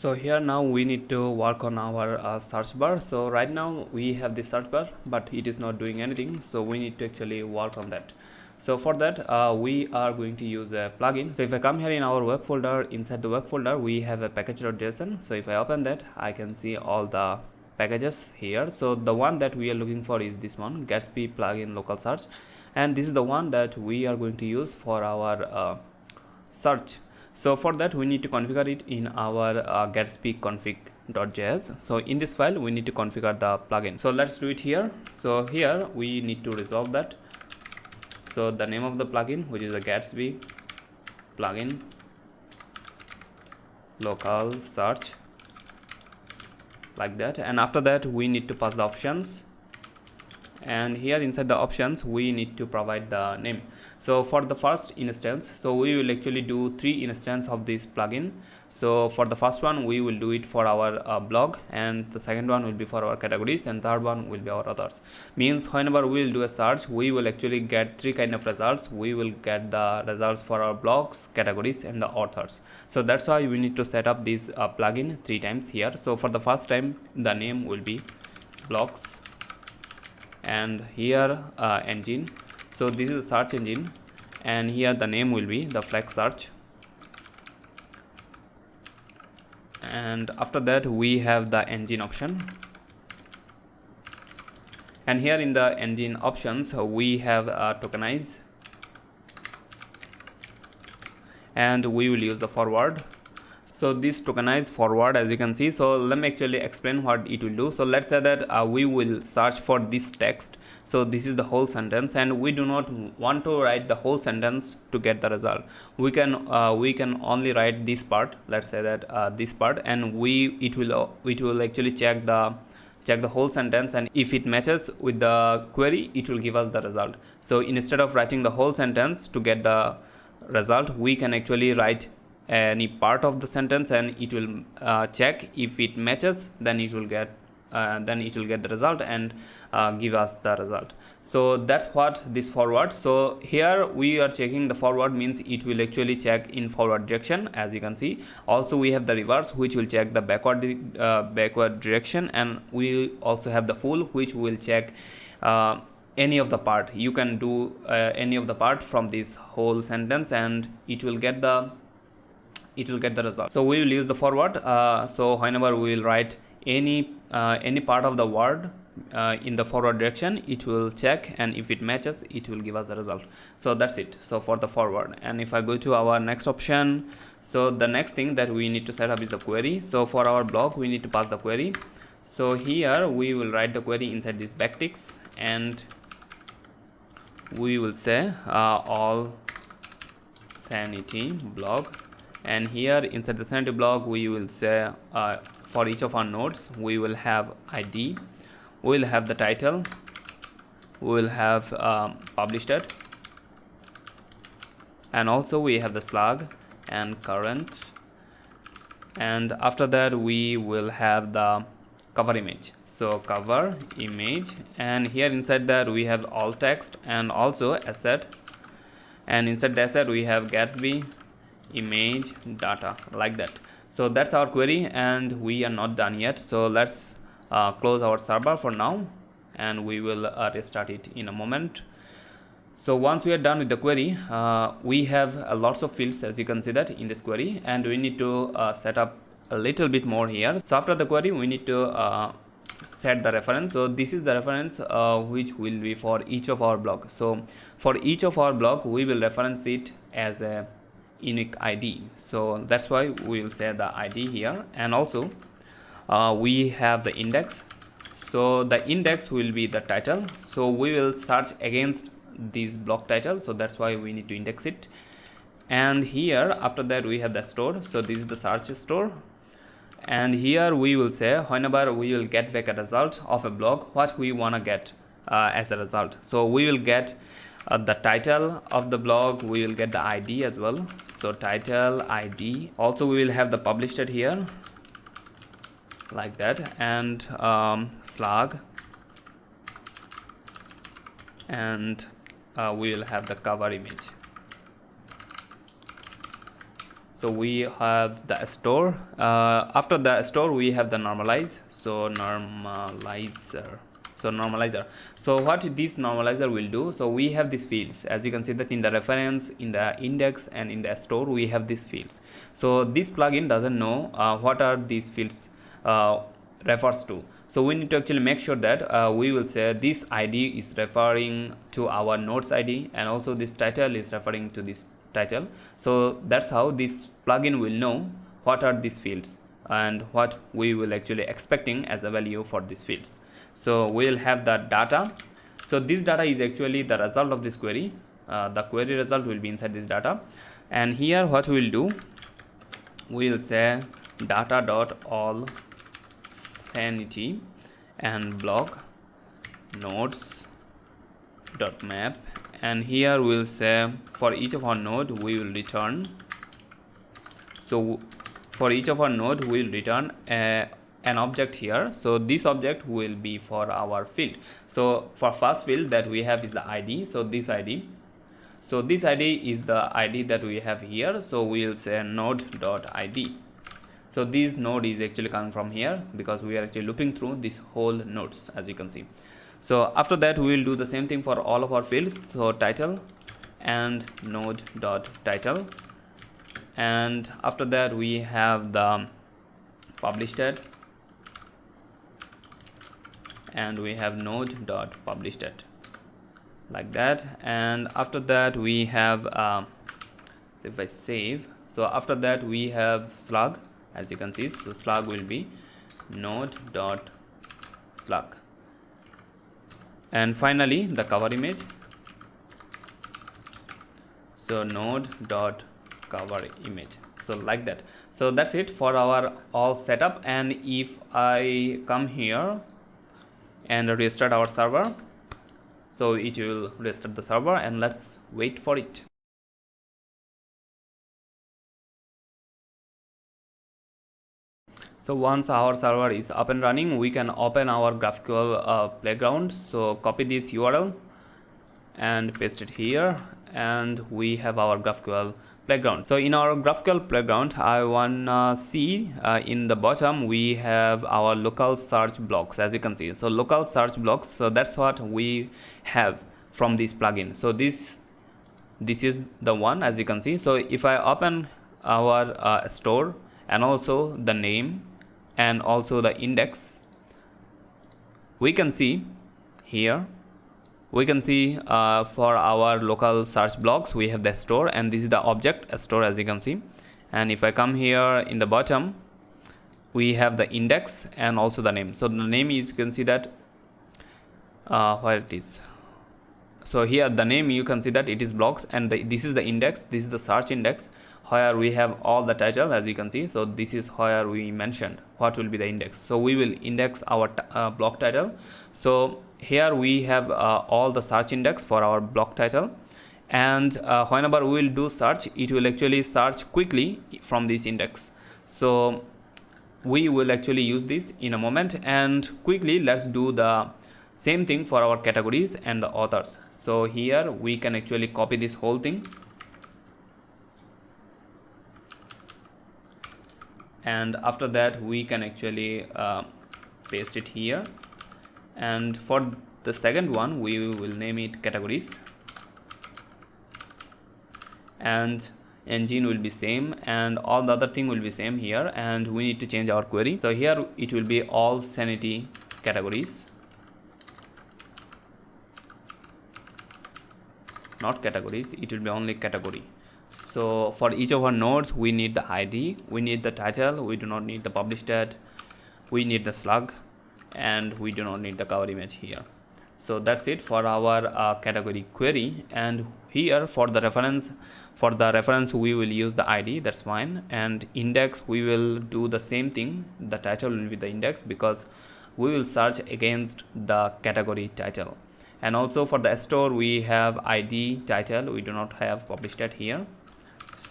So here now we need to work on our search bar. So right now we have the search bar, but it is not doing anything. So we need to actually work on that. So for that we are going to use a plugin. So if I come here in our web folder, inside the web folder we have a package.json. So if I open that, I can see all the packages here. So the one that we are looking for is this one, Gatsby-plugin-local-search, and this is the one that we are going to use for our search. So for that we need to configure it in our Gatsby config.js. So in this file we need to configure the plugin. So let's do it here. So here we need to resolve that. So the name of the plugin, which is a Gatsby plugin local search, like that, and after that we need to pass the options, and here inside the options we need to provide the name. So for the first instance, so we will actually do 3 instances of this plugin. So for the first one we will do it for our blog, and the second one will be for our categories, and third one will be our authors. Means whenever we will do a search, we will actually get 3 kind of results. We will get the results for our blogs, categories, and the authors. So that's why we need to set up this plugin 3 times here. So for the first time the name will be blogs, and here engine. So this is a search engine, and here the name will be the flex search, and after that we have the engine option, and here in the engine options we have tokenize, and we will use the forward. So this tokenized forward, as you can see, so let me actually explain what it will do. So let's say that we will search for this text. So this is the whole sentence, and we do not want to write the whole sentence to get the result. We can only write this part. Let's say that this part, and it will actually check the whole sentence, and if it matches with the query, it will give us the result. So instead of writing the whole sentence to get the result, we can actually write any part of the sentence, and it will check. If it matches, then it will get the result and give us the result. So that's what this forward. So here we are checking the forward, means it will actually check in forward direction, as you can see. Also we have the reverse, which will check the backward direction, and we also have the full, which will check any of the part. You can do any of the part from this whole sentence, and it will get the result. So we will use the forward. So whenever we will write any part of the word in the forward direction, it will check, and if it matches, it will give us the result. So that's it. So for the forward, and if I go to our next option, so the next thing that we need to set up is the query. So for our blog we need to pass the query. So here we will write the query inside this backticks, and we will say all sanity blog, and here inside the sanity blog we will say for each of our nodes we will have ID, we will have the title, we will have published it, and also we have the slug and current, and after that we will have the cover image. So cover image, and here inside that we have all text and also asset, and inside the asset we have Gatsby image data, like that. So that's our query, and we are not done yet. So let's close our server for now, and we will restart it in a moment. So once we are done with the query, we have lots of fields, as you can see that in this query, and we need to set up a little bit more here. So after the query we need to set the reference. So this is the reference which will be for each of our blog. So for each of our blog we will reference it as a unique ID. So that's why we will say the ID here, and also we have the index. So the index will be the title. So we will search against this blog title, so that's why we need to index it. And here after that we have the store. So this is the search store, and here we will say whenever we will get back a result of a blog, what we want to get as a result. So we will get the title of the blog, we will get the ID as well. So title, ID, also we will have the published here, like that, and slug, and we will have the cover image. So we have the store. After the store we have the normalize. So normalizer. So what this normalizer will do, so we have these fields, as you can see that in the reference, in the index, and in the store we have these fields. So this plugin doesn't know what are these fields refers to. So we need to actually make sure that we will say this ID is referring to our nodes ID, and also this title is referring to this title. So that's how this plugin will know what are these fields and what we will actually expecting as a value for these fields. So we'll have the data. So this data is actually the result of this query. The query result will be inside this data, and here what we'll do, we'll say data dot all sanity and block nodes dot map, and here we'll say for each of our node we will return. So for each of our node we will return an object here. So this object will be for our field. So for first field that we have is the ID. So this ID, so this ID is the ID that we have here. So we'll say node dot ID. So this node is actually coming from here because we are actually looping through this whole nodes, as you can see. So after that we will do the same thing for all of our fields. So title and node dot title, and after that we have the published date, and we have node dot published date, like that. And after that we have if I save, so after that we have slug, as you can see. So slug will be node dot slug, and finally the cover image. So node dot cover image. So like that. So that's it for our all setup. And if I come here and restart our server, so it will restart the server, and let's wait for it. So once our server is up and running, we can open our GraphQL playground. So copy this URL and paste it here, and we have our GraphQL playground. So in our GraphQL playground, I wanna see in the bottom we have our local search blocks, as you can see. So local search blocks, so that's what we have from this plugin. So this is the one, as you can see. So if I open our store, and also the name and also the index, we can see here, we can see for our local search blocks we have the store, and this is the object store, as you can see. And if I come here in the bottom, we have the index and also the name. So the name is, you can see that where it is. So here the name, you can see that it is blocks, and this is the index, this is the search index where we have all the title, as you can see. So this is where we mentioned what will be the index. So we will index our block title. So here we have all the search index for our block title, and whenever we will do search, it will actually search quickly from this index. So we will actually use this in a moment, and quickly let's do the same thing for our categories and the authors. So here we can actually copy this whole thing, and after that we can actually paste it here. And for the second one we will name it categories, and engine will be same, and all the other thing will be same here. And we need to change our query. So here it will be all sanity categories, not categories, it will be only category. So for each of our nodes we need the ID, we need the title, we do not need the published date, we need the slug, and we do not need the cover image here. So that's it for our category query. And here for the reference we will use the ID, that's fine. And index, we will do the same thing, the title will be the index because we will search against the category title. And also for the store we have ID, title, we do not have published date here,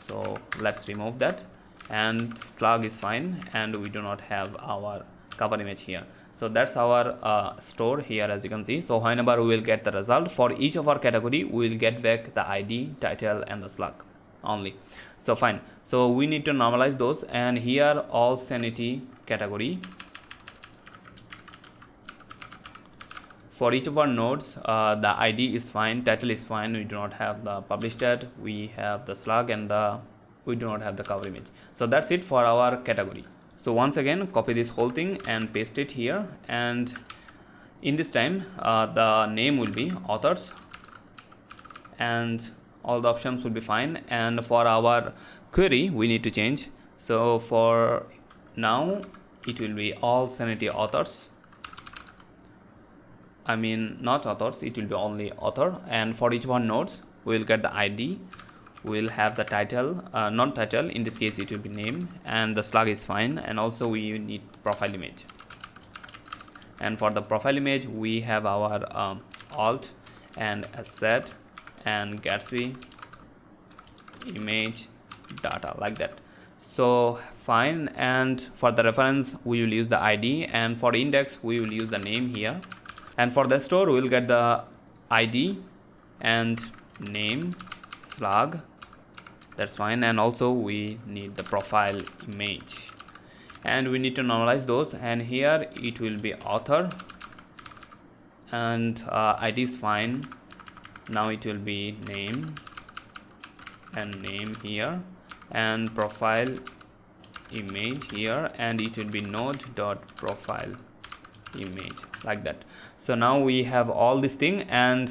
so let's remove that. And slug is fine, and we do not have our cover image here. So that's our store here, as you can see. So whenever we will get the result for each of our category, we will get back the ID, title, and the slug. only. So fine, so we need to normalize those, and here all sanity category. For each of our nodes, the ID is fine, title is fine, we do not have the publish tag, we have the slug, and we do not have the cover image. So that's it for our category. So once again, copy this whole thing and paste it here, and in this time the name will be authors, and all the options will be fine. And for our query we need to change, so for now it will be all sanity authors, I mean not authors, it will be only author. And for each one nodes we will get the ID, we will have the title, not title, in this case it will be name, and the slug is fine, and also we need profile image. And for the profile image we have our alt and asset and Gatsby image data, like that. So fine, and for the reference we will use the ID, and for the index we will use the name here, and for the store we will get the ID and name slug, that's fine, and also we need the profile image, and we need to normalize those. And here it will be author, and ID is fine, now it will be name and name here, and profile image here, and it will be node dot profile image, like that. So now we have all this thing, and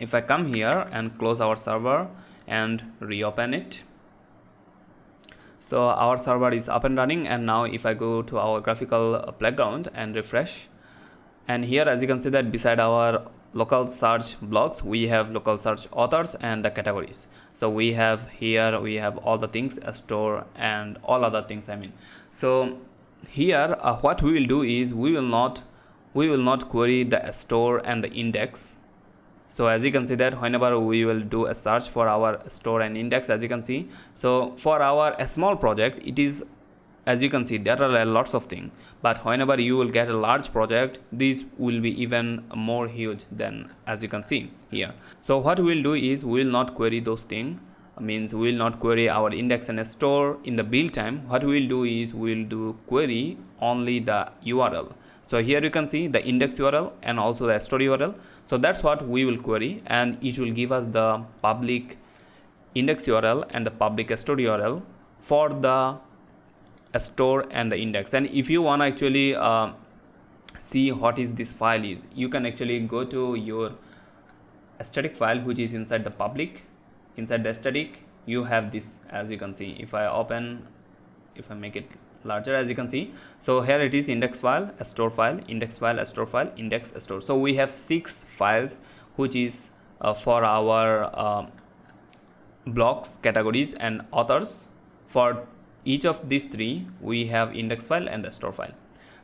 if I come here and close our server and reopen it, so our server is up and running. And now if I go to our graphical playground and refresh, and here as you can see that beside our local search blocks we have local search authors and the categories. So we have here, we have all the things, a store and all other things, I mean. So here what we will do is we will not query the store and the index. So as you can see that whenever we will do a search for our store and index, as you can see, so for our small project it is, as you can see, there are lots of things, but whenever you will get a large project, this will be even more huge than, as you can see here. So what we will do is we will not query those things, means we will not query our index and store in the build time. What we will do is we will do query only the URL. So here you can see the index URL and also the store URL. So that's what we will query, and it will give us the public index URL and the public store URL for the store and the index. And if you want to actually see what is this file is, you can actually go to your static file which is inside the public. Inside the static you have this, as you can see. If I open, if I make it larger, as you can see, so here it is index file, a store file, index file, a store file, index, a store. So we have 6 files which is for our blocks, categories and authors. For each of these 3 we have index file and the store file.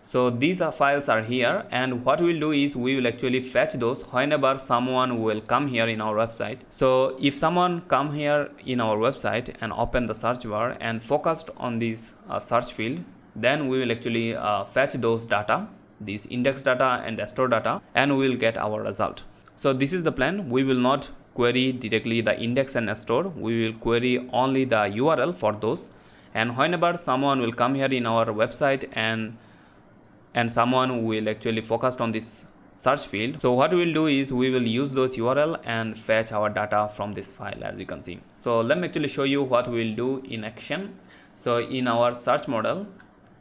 So these files are here, and what we will do is we will actually fetch those whenever someone will come here in our website. So if someone come here in our website and open the search bar and focused on this search field, then we will actually fetch those data, this index data and the store data, and we will get our result. So this is the plan. We will not query directly the index and store, we will query only the URL for those. And whenever someone will come here in our website and someone will actually focus on this search field, so what we will do is we will use those URL and fetch our data from this file, as you can see. So let me actually show you what we will do in action. So in our search model,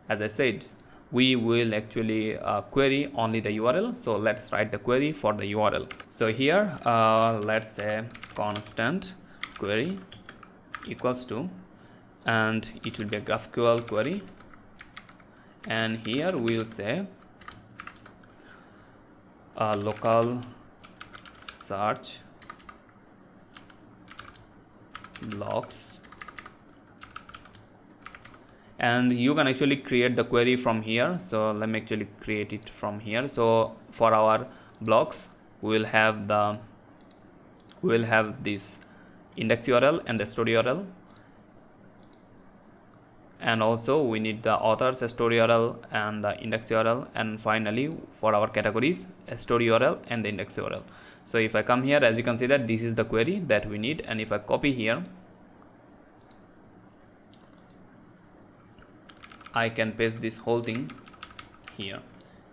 as I said, we will actually query only the URL. So let's write the query for the URL. So here let's say constant query equals to, and it will be a GraphQL query, and here we will say local search blocks, and you can actually create the query from here. So let me actually create it from here. So for our blocks we will have this index URL and the store URL, and also we need the authors, a store URL and the index URL, and finally for our categories, a store URL and the index URL. So if I come here, as you can see that this is the query that we need, and if I copy here I can paste this whole thing here,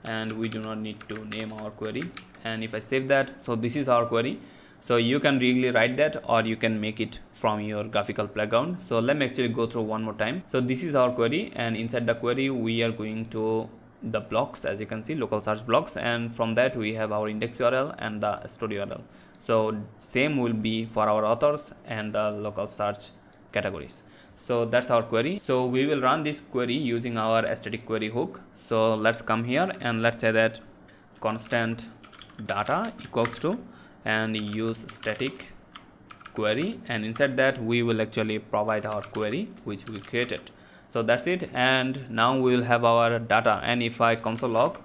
and we do not need to name our query. And if I save that, so this is our query. So you can really write that, or you can make it from your graphical playground. So let me actually go through one more time. So this is our query, and inside the query we are going to the blocks, as you can see, local search blocks, and from that we have our index URL and the store URL. So same will be for our authors and the local search categories. So that's our query. So we will run this query using our static query hook. So let's come here and let's say that constant data equals to, and use static query, and inside that we will actually provide our query which we created. So that's it, and now we will have our data. And if I console log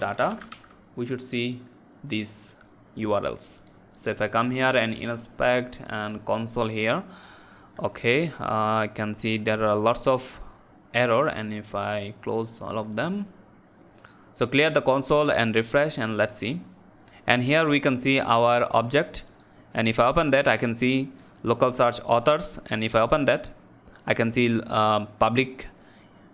data, we should see these URLs. So if I come here and inspect and console here, okay, I can see there are lots of error, and if I close all of them, so clear the console and refresh, and let's see. And here we can see our object, and if I open that, I can see local search authors, and if I open that, I can see public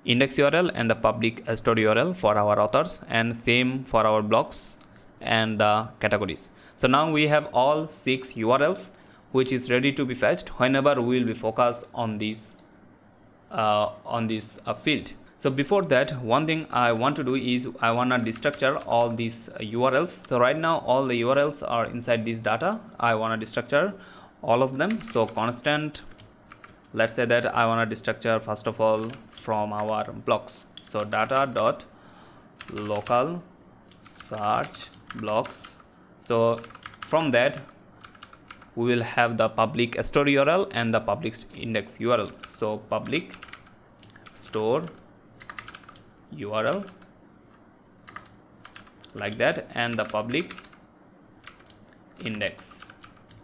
index URL and the public store URL for our authors, and same for our blocks and the categories. So now we have all 6 URLs which is ready to be fetched whenever we will be focused on this field. So before that, one thing I want to do is I want to destructure all these URLs. So right now all the URLs are inside this data. I want to destructure all of them. So constant, let's say that I want to destructure first of all from our blocks. So data dot local search blocks. So from that we will have the public store URL and the public index URL. So public store URL like that, and the public index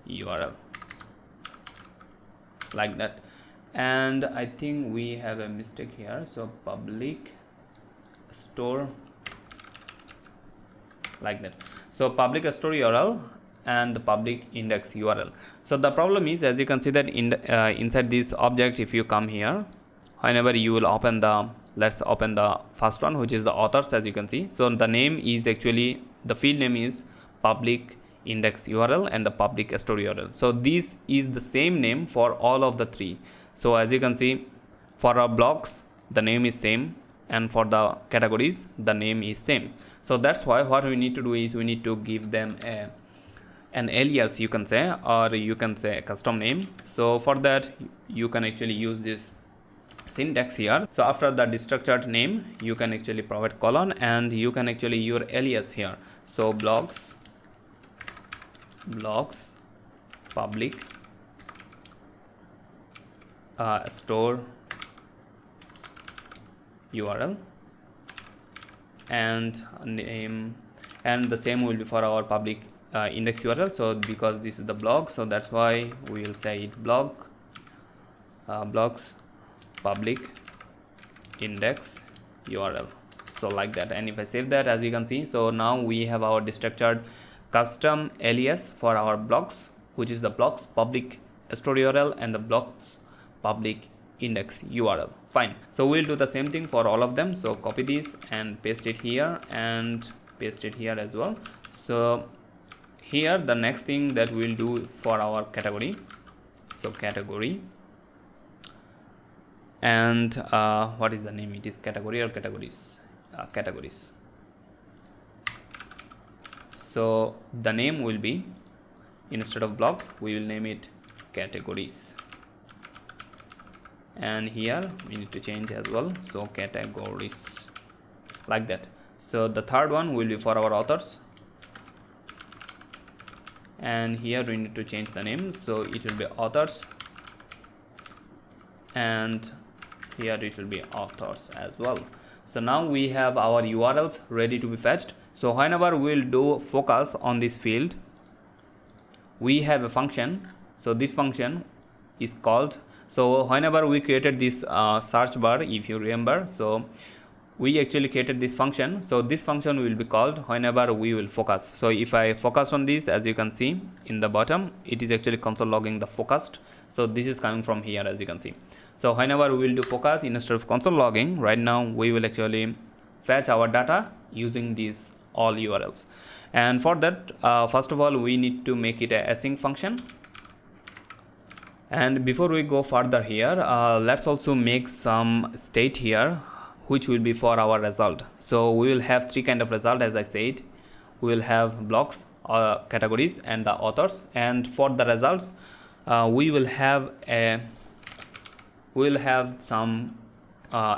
URL like that. And I think we have a mistake here. So public store like that. So public store URL and the public index URL. So the problem is, as you can see that inside this object, if you come here, whenever you will open the, let's open the first one, which is the authors, as you can see. So the name is actually, the field name is public index URL and the public store URL. So this is the same name for all of the 3. So as you can see, for our blocks the name is same, and for the categories the name is same. So that's why what we need to do is we need to give them an alias, you can say, or you can say a custom name. So for that you can actually use this syntax here. So after the destructured name you can actually provide colon, and you can actually your alias here. So blocks public store URL and name, and the same will be for our public index URL. So because this is the blog, so that's why we will say it blocks public index URL. So like that, and if I save that, as you can see, so now we have our destructured custom alias for our blocks, which is the blocks public store URL and the blocks public index URL. Fine. So we'll do the same thing for all of them. So copy this and paste it here and paste it here as well. So here the next thing that we'll do for our category, so category, and what is the name? It is category or categories? Categories. So the name will be, instead of blocks we will name it categories, and here we need to change as well. So categories like that. So the third one will be for our authors, and here we need to change the name. So it will be authors, and here it will be authors as well. So now we have our URLs ready to be fetched. So whenever we'll do focus on this field, we have a function. So this function is called, so whenever we created this search bar, if you remember, so we actually created this function. So this function will be called whenever we will focus. So if I focus on this, as you can see in the bottom, it is actually console logging the focused. So this is coming from here, as you can see. So whenever we will do focus, instead of console logging, right now we will actually fetch our data using these all URLs. And for that, first of all, we need to make it a async function. And before we go further here, let's also make some state here, which will be for our result. So we will have three kind of result, as I said. We will have blocks, categories, and the authors. And for the results, we will have some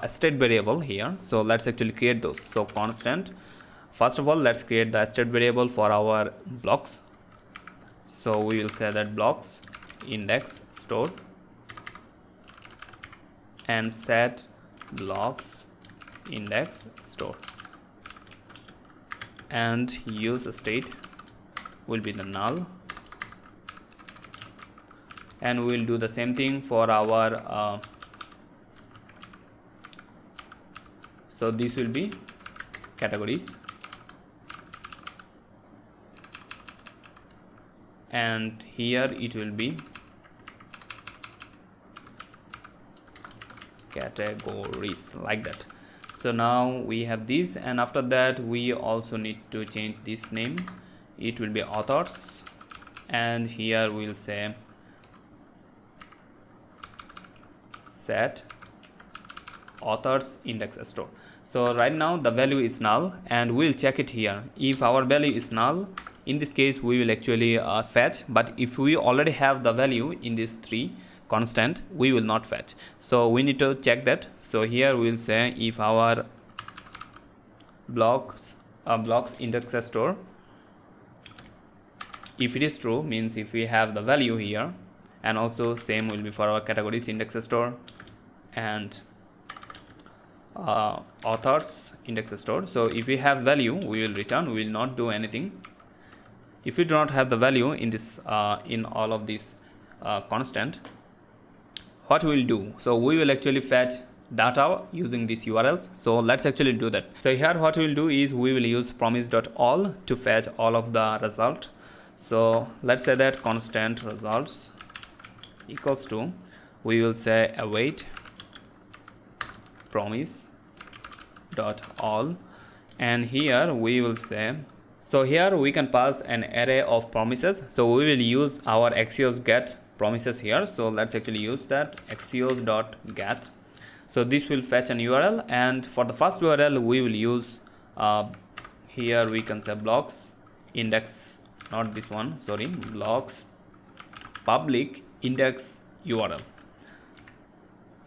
state variable here. So let's actually create those. So constant. First of all, let's create the state variable for our blocks. So we will say that blocks index store and set blocks index store, and use state will be the null, and we will do the same thing for our so this will be categories, and here it will be categories, like that. So now we have this, and after that we also need to change this name. It will be authors, and here we'll say set authors index store. So right now the value is null, and we'll check it here. If our value is null, in this case we will actually fetch, but if we already have the value in this 3 constant, we will not fetch. So we need to check that. So here we will say if our blocks index store, if it is true, means if we have the value here, and also same will be for our categories index store and authors index store. So if we have value, we will return, we will not do anything. If we do not have the value in this in all of these constant, what we will do? So we will actually fetch data using these URLs. So let's actually do that. So here what we will do is we will use promise.all to fetch all of the result. So let's say that constant results equals to, we will say await promise.all, and here we will say, so here we can pass an array of promises. So we will use our Axios get promises here. So let's actually use that axios.get. So this will fetch an URL, and for the first URL we will use here we can say blocks index, not this one, sorry, blocks public index URL,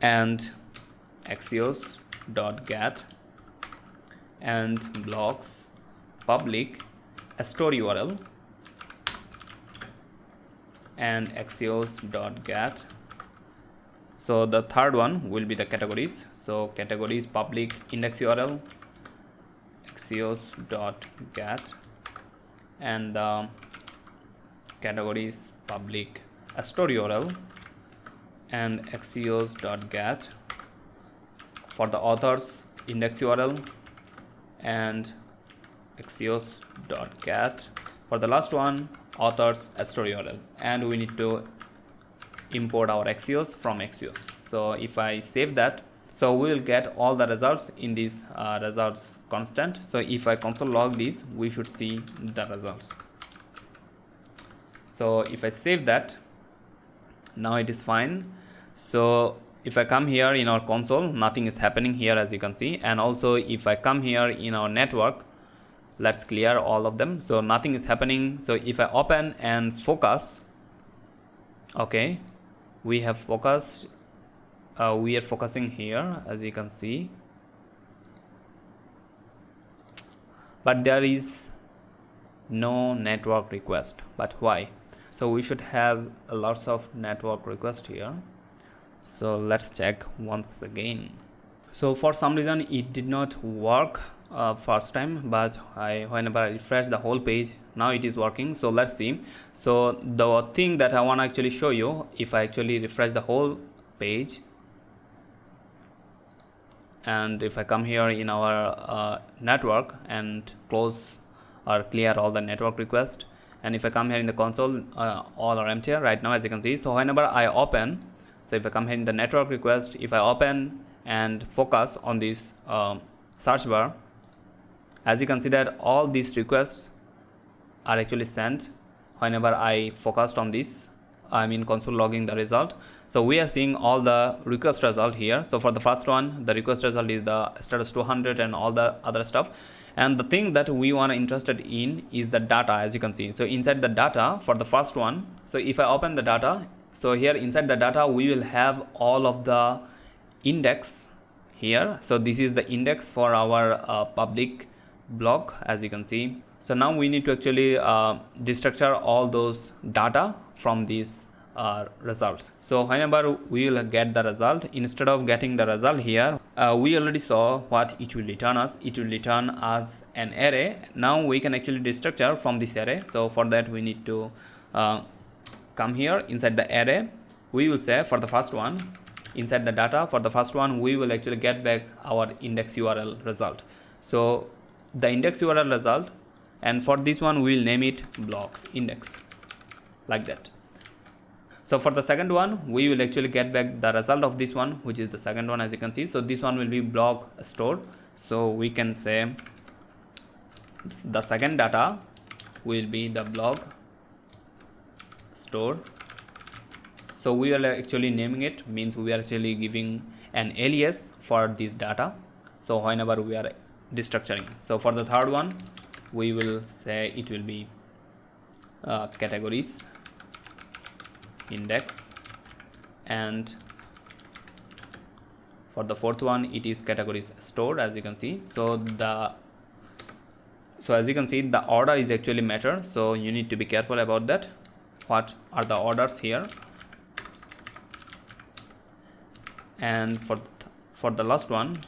and axios.get and blocks public store URL and axios.get. So the third one will be the categories. So categories public index URL, axios.get, and categories public store URL and axios.get. For the authors index URL and axios.get. For the last one, authors store URL, and we need to import our Axios from Axios. So if I save that, so we will get all the results in this results constant. So if I console log this, we should see the results. So if I save that, now it is fine. So if I come here in our console, nothing is happening here, as you can see. And also if I come here in our network, let's clear all of them. So nothing is happening. So if I open and focus, okay, we have focused, we are focusing here, as you can see, but there is no network request. But why? So we should have lots of network request here. So let's check once again. So for some reason it did not work first time, but whenever I refresh the whole page, now it is working. So let's see. So the thing that I want to actually show you, if I actually refresh the whole page and if I come here in our network and close or clear all the network requests, and if I come here in the console, all are empty right now, as you can see. So whenever I open, so if I come here in the network request, if I open and focus on this search bar, as you can see that all these requests are actually sent whenever I focused on this, I mean console logging the result. So we are seeing all the request result here. So for the first one, the request result is the status 200 and all the other stuff. And the thing that we want to interested in is the data, as you can see. So inside the data for the first one, so if I open the data, so here inside the data we will have all of the index here. So this is the index for our public blog, as you can see. So now we need to actually destructure all those data from these results. So whenever we will get the result, instead of getting the result here, we already saw what it will return us. It will return us an array. Now we can actually destructure from this array. So for that we need to come here inside the array. We will say for the first one, inside the data for the first one, we will actually get back our index URL result. So the index URL result, and for this one we will name it blocks index, like that. So for the second one, we will actually get back the result of this one, which is the second one, as you can see. So this one will be blog store. So we can say the second data will be the blog store. So we are actually naming it, means we are actually giving an alias for this data. So whenever we are destructuring. So for the third one, we will say it will be categories index, and for the fourth one it is categories store, as you can see. So as you can see, the order is actually matter, so you need to be careful about that. What are the orders here? And for the last one,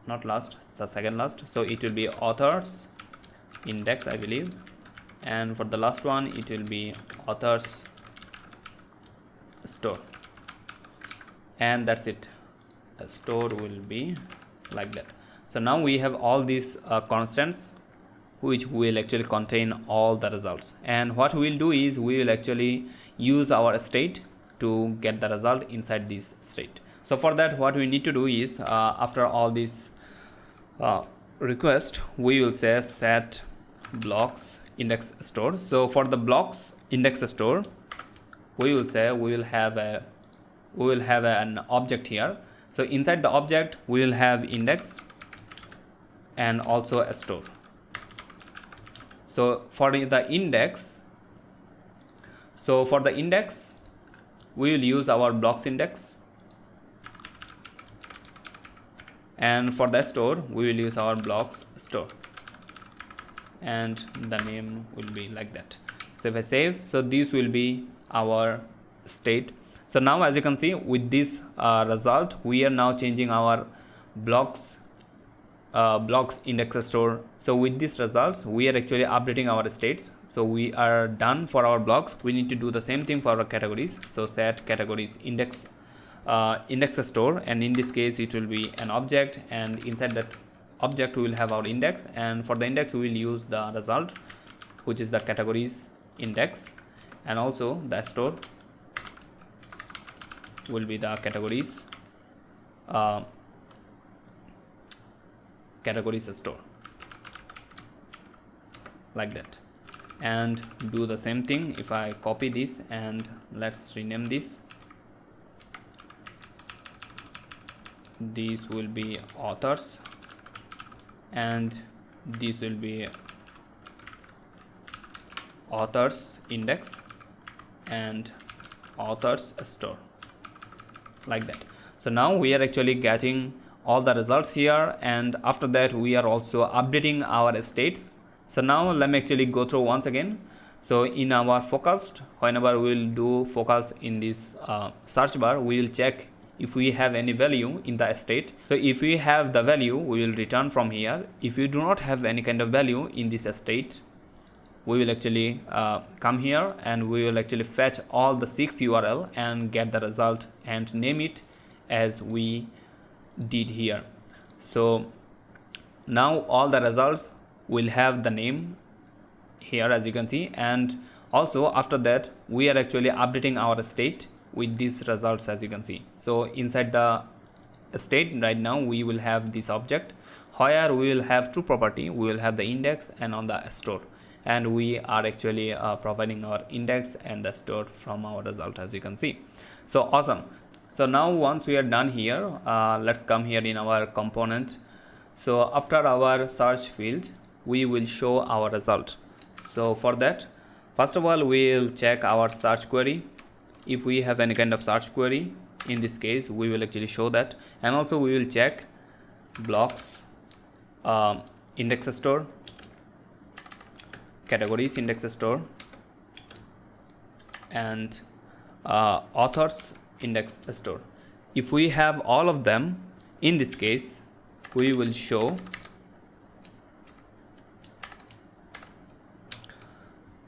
not last, the second last, so it will be authors index, I believe, and for the last one it will be authors store, and that's it. A store will be like that. So now we have all these constants which will actually contain all the results, and what we will do is we will actually use our state to get the result inside this state. So for that, what we need to do is after all this request, we will say set blocks index store. So for the blocks index store, we will say we will have an object here. So inside the object we will have index and also a store. So for the index, we will use our blocks index, and for the store we will use our blocks store, and the name will be like that. So if I save, so this will be our state. So now as you can see, with this result, we are now changing our blocks index store. So with these results, we are actually updating our states. So we are done for our blocks. We need to do the same thing for our categories. So set categories index store, and in this case it will be an object, and inside that object we will have our index, and for the index we will use the result, which is the categories index, and also the store will be the categories store, like that. And do the same thing. If I copy this and let's rename this, these will be authors, and this will be authors index and authors store, like that. So now we are actually getting all the results here, and after that we are also updating our states. So now let me actually go through once again. So in our focused, whenever we will do focus in this search bar, we will check if we have any value in the state. So if we have the value, we will return from here. If we do not have any kind of value in this state, we will actually come here and we will actually fetch all the 6 URL and get the result and name it as we did here. So now all the results will have the name here, as you can see, and also after that we are actually updating our state with these results, as you can see. So inside the state right now we will have this object where we will have two property. We will have the index and on the store, and we are actually providing our index and the store from our result, as you can see. So awesome. So now once we are done here, let's come here in our component. So after our search field we will show our result. So for that, first of all we will check our search query. If we have any kind of search query, in this case we will actually show that, and also we will check blocks, index store, categories index store, and authors index store. If we have all of them, in this case we will show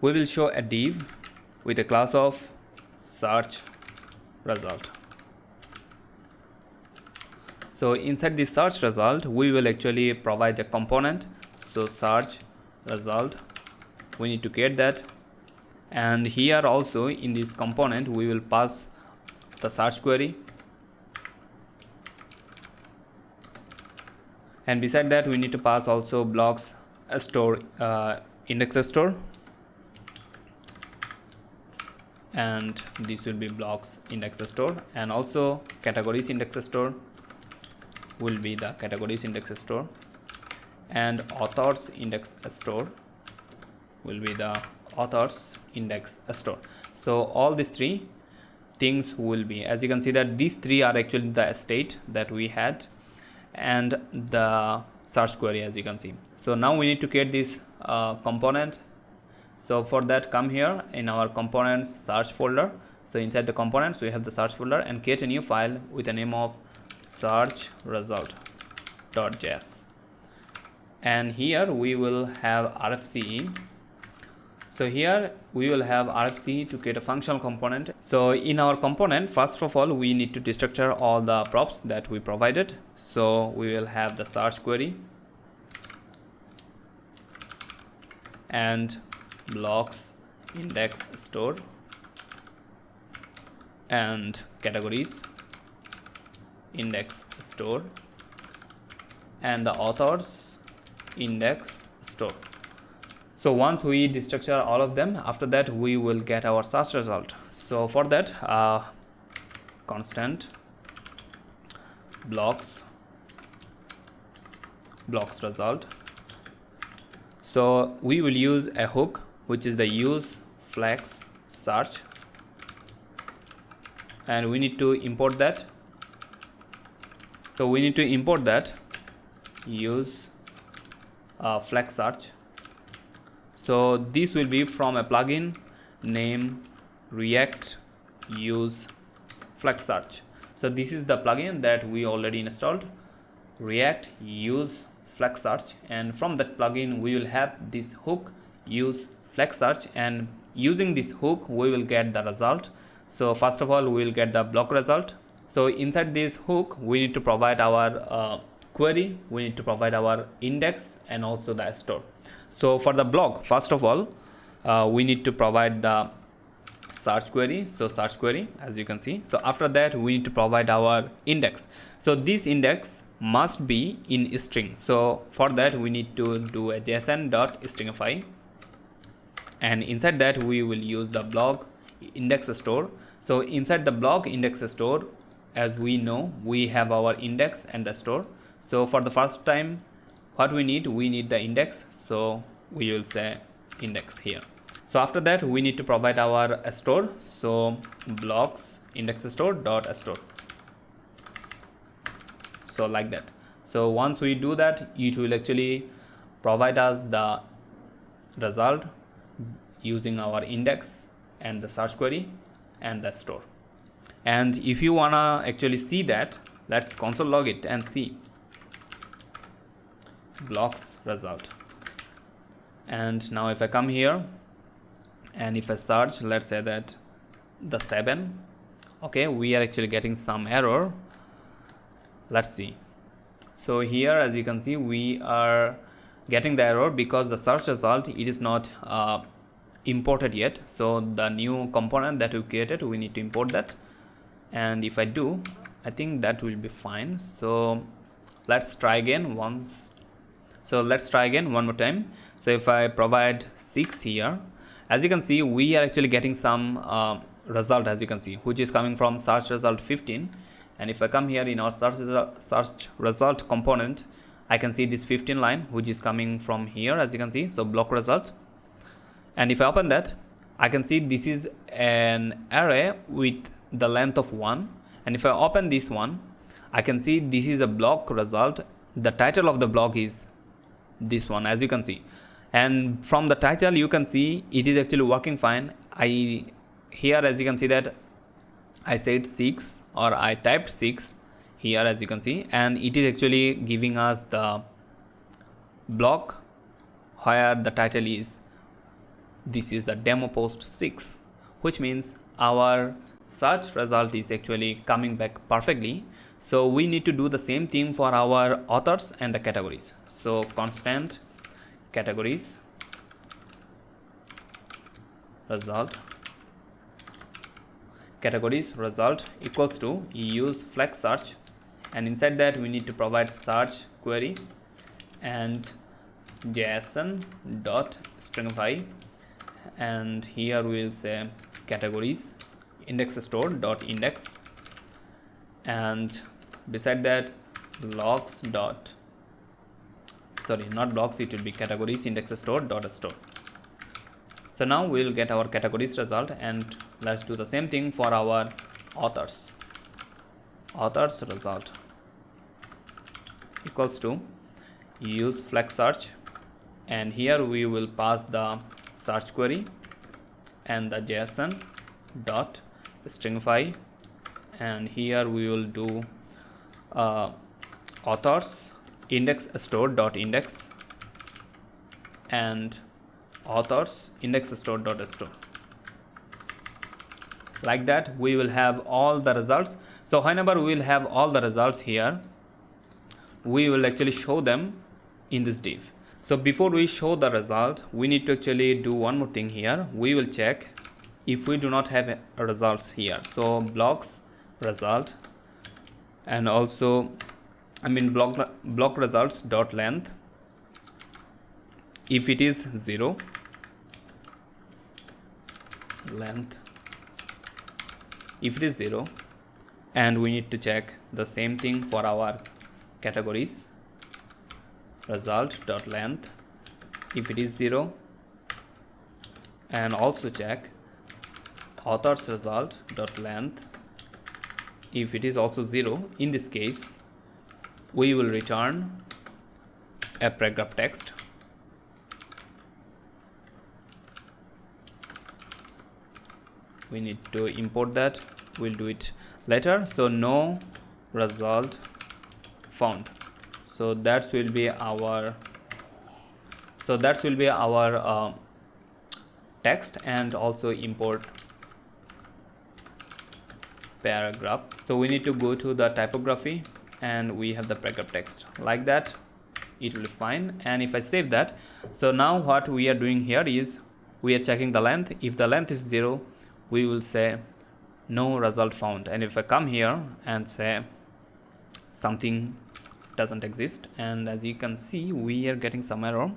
a div with a class of search result. So inside the search result we will actually provide a component. So search result, we need to create that, and here also in this component we will pass the search query, and beside that we need to pass also blocks store, index store, and this will be blocks index store, and also categories index store will be the categories index store, and authors index store will be the authors index store. So all these three things will be, as you can see, that these three are actually the state that we had and the search query, as you can see. So now we need to create this component. So for that, come here in our components search folder. So inside the components we have the search folder, and create a new file with the name of search result.js, and here we will have RFCE. So here we will have RFCE to create a functional component. So in our component, first of all we need to destructure all the props that we provided. So we will have the search query and blocks index store and categories index store and the authors index store. So once we destructure all of them, after that we will get our search result. So for that, constant blocks result. So we will use a hook which is the use flex search, and we need to import that. So we need to import that use flex search. So this will be from a plugin name React use flex search. So this is the plugin that we already installed, React use flex search, and from that plugin we will have this hook use flex search, and using this hook we will get the result. So first of all we will get the block result. So inside this hook we need to provide our query, we need to provide our index and also the store. So for the block, first of all we need to provide the search query. So search query, as you can see. So after that we need to provide our index. So this index must be in string. So for that we need to do a json.stringify, and inside that we will use the block index store. So inside the block index store, as we know, we have our index and the store. So for the first time, what we need the index. So we will say index here. So after that we need to provide our store. So blocks index store dot store. So like that. So once we do that, it will actually provide us the result using our index and the search query and the store. And if you wanna actually see that, let's console log it and see blocks result. And now if I come here and if I search, let's say that the 7, okay, we are actually getting some error. Let's see. So here as you can see we are getting the error because the search result it is not imported yet. So the new component that we created, we need to import that, and if I do, I think that will be fine. So let's try again once. So let's try again one more time. So if I provide 6 here, as you can see we are actually getting some result, as you can see, which is coming from search result 15. And if I come here in our search result component, I can see this 15 line which is coming from here, as you can see, so block result. And if I open that, I can see this is an array with the length of 1. And if I open this one, I can see this is a block result. The title of the block is this one, as you can see, and from the title you can see it is actually working fine. Here as you can see that I said 6, or I typed 6 here, as you can see, and it is actually giving us the block where the title is, this is the demo post 6, which means our search result is actually coming back perfectly. So we need to do the same thing for our authors and the categories. So constant categories result equals to use flex search, and inside that we need to provide search query and json.stringify, and here we will say categories index store dot index, and beside that logs dot, sorry, not blocks, it will be categories index store dot store. So now we will get our categories result, and let's do the same thing for our authors result equals to use flex search, and here we will pass the search query and the json dot stringify, and here we will do authors index store dot index and authors index store dot store. Like that we will have all the results. So whenever we will have all the results here, we will actually show them in this div. So before we show the result, we need to actually do one more thing here. We will check if we do not have results here. So blocks result, and also block results dot length, if it is 0, length if it is 0, and we need to check the same thing for our categories result dot length if it is 0, and also check authors result dot length if it is also 0. In this case we will return a paragraph text. We need to import that, we'll do it later. So no result found. So that will be our text, and also import paragraph. So we need to go to the typography, and we have the paragraph text. Like that it will be fine. And if I save that, so now what we are doing here is we are checking the length. If the length is 0, we will say no result found. And if I come here and say something doesn't exist, and as you can see we are getting some error,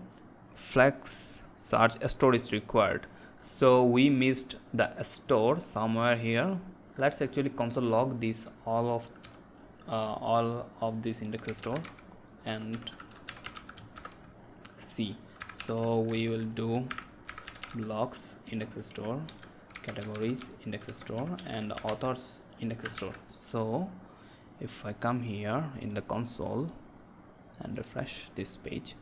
flex search store is required. So we missed the store somewhere here. Let's actually console log this all of this index store and see. So we will do blocks index store, categories index store, and authors index store. So if I come here in the console and refresh this page,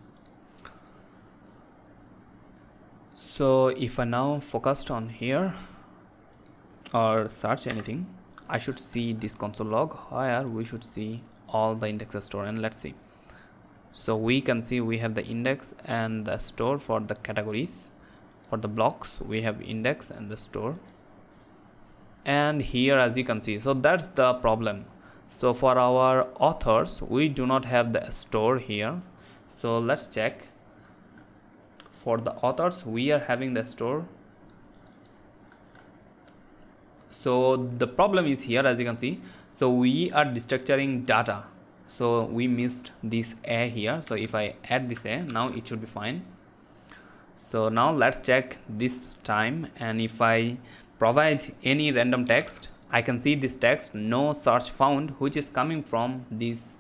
so if I now focused on here or search anything, I should see this console log where we should see all the index store. And let's see. So we can see we have the index and the store for the categories. For the blocks we have index and the store, and here as you can see, so that's the problem. So for our authors, we do not have the store here. So let's check. For the authors, we are having the store. So the problem is here, as you can see. So we are destructuring data. So we missed this A here. So if I add this A, now it should be fine. So now let's check this time, and if I provide any random text, I can see this text no search found, which is coming from this,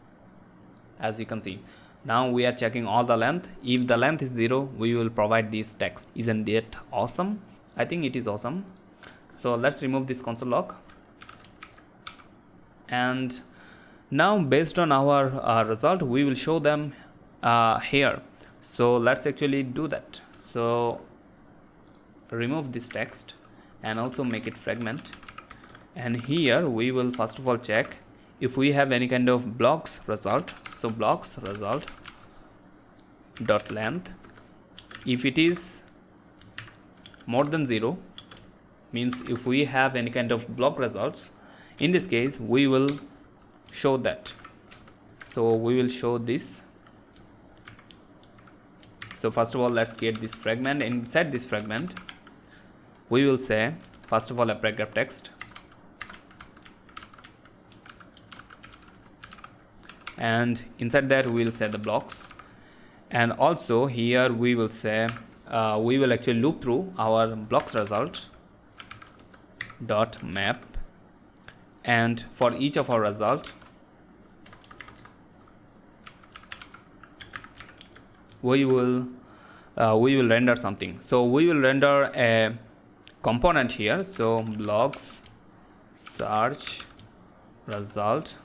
as you can see. Now we are checking all the length. If the length is 0, we will provide this text. Isn't it awesome? I think it is awesome. So let's remove this console log, and now based on our result, we will show them here. So let's actually do that. So remove this text and also make it fragment, and here we will first of all check if we have any kind of blocks result. So blocks result dot length, if it is more than 0, means if we have any kind of block results, in this case we will show that. So we will show this. So first of all, let's get this fragment. Inside this fragment, we will say first of all a paragraph text, and inside that we will say the blocks, and also here we will say we will actually loop through our blocks result dot map, and for each of our result we will render something. So we will render a component here. So blocks search result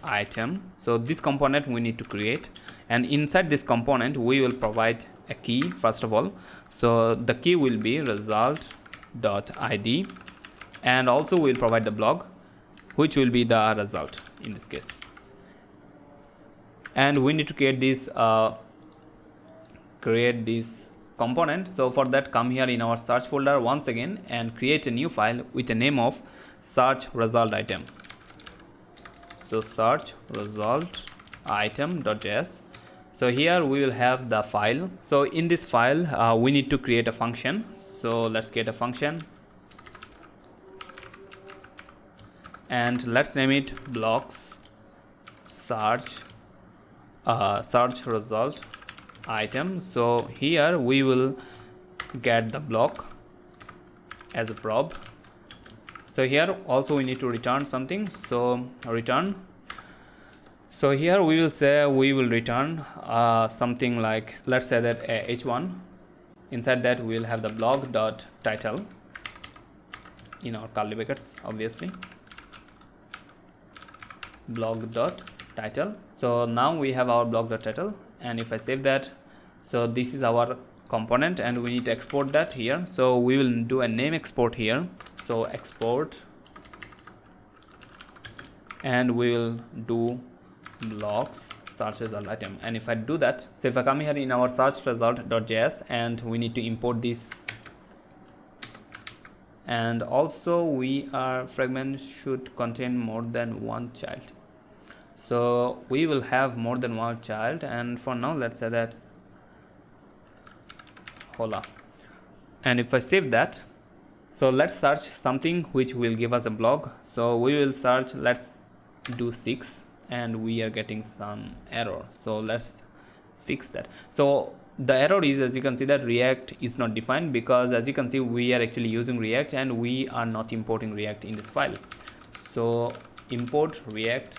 item. So this component we need to create, and inside this component we will provide a key first of all. So the key will be result.id, and also we will provide the block, which will be the result in this case. And we need to create this component. So for that, come here in our search folder once again and create a new file with the name of search result item. So search result item.js. So here we will have the file. So in this file we need to create a function. So let's create a function, and let's name it blocks search result item. So here we will get the block as a prob. So here also we need to return something. So return. So here we will say we will return something like, let's say that h1. Inside that we will have the blog dot title in our curly brackets, obviously blog dot title. So now we have our blog dot title, and if I save that, so this is our component, and we need to export that here. So we will do a name export here. So export, and we will do blocks search result item. And if I do that, so if I come here in our search result.js, and we need to import this, and also our fragment should contain more than one child. So we will have more than one child, and for now let's say that hola. And if I save that, so let's search something which will give us a blog. So we will search, let's do 6, and we are getting some error. So let's fix that. So the error is, as you can see, that React is not defined, because as you can see we are actually using React and we are not importing React in this file. So import React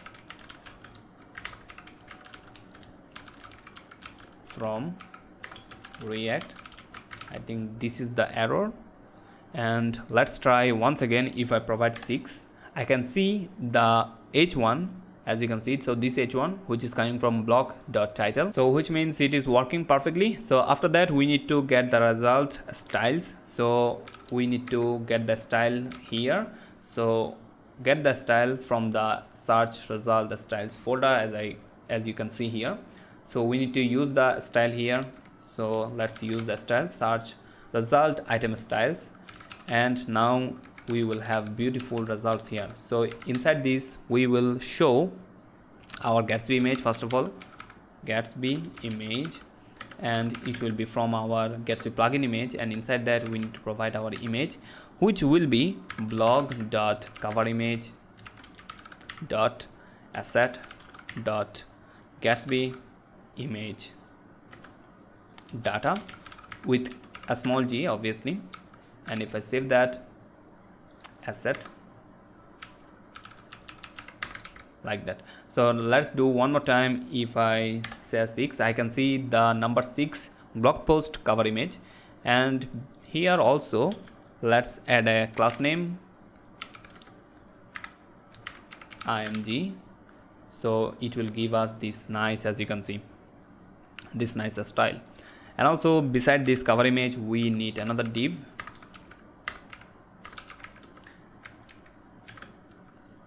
from React. I think this is the error, and let's try once again. If I provide 6, I can see the h1, as you can see. So this h1, which is coming from block.title, so which means it is working perfectly. So after that we need to get the result styles. So we need to get the style here. So get the style from the search result styles folder, as you can see here. So we need to use the style here. So let's use the style search result item styles, and now we will have beautiful results here. So inside this we will show our Gatsby image. First of all, Gatsby image, and it will be from our Gatsby plugin image, and inside that we need to provide our image, which will be blog.coverimage.asset.gatsby image data with a small g obviously. And if I save that, asset, like that. So let's do one more time. If I say 6, I can see the number 6 blog post cover image, and here also let's add a class name img, so it will give us this nice, as you can see, this nice style. And also beside this cover image we need another div.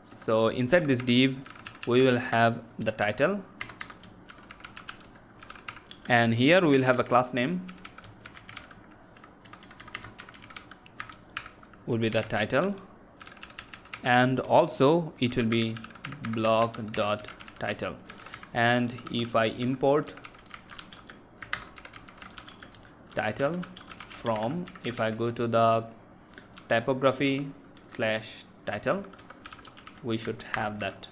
So inside this div we will have the title, and here we will have a class name, will be the title, and also it will be blog.title. And if I import title from, if I go to the typography/title, we should have that.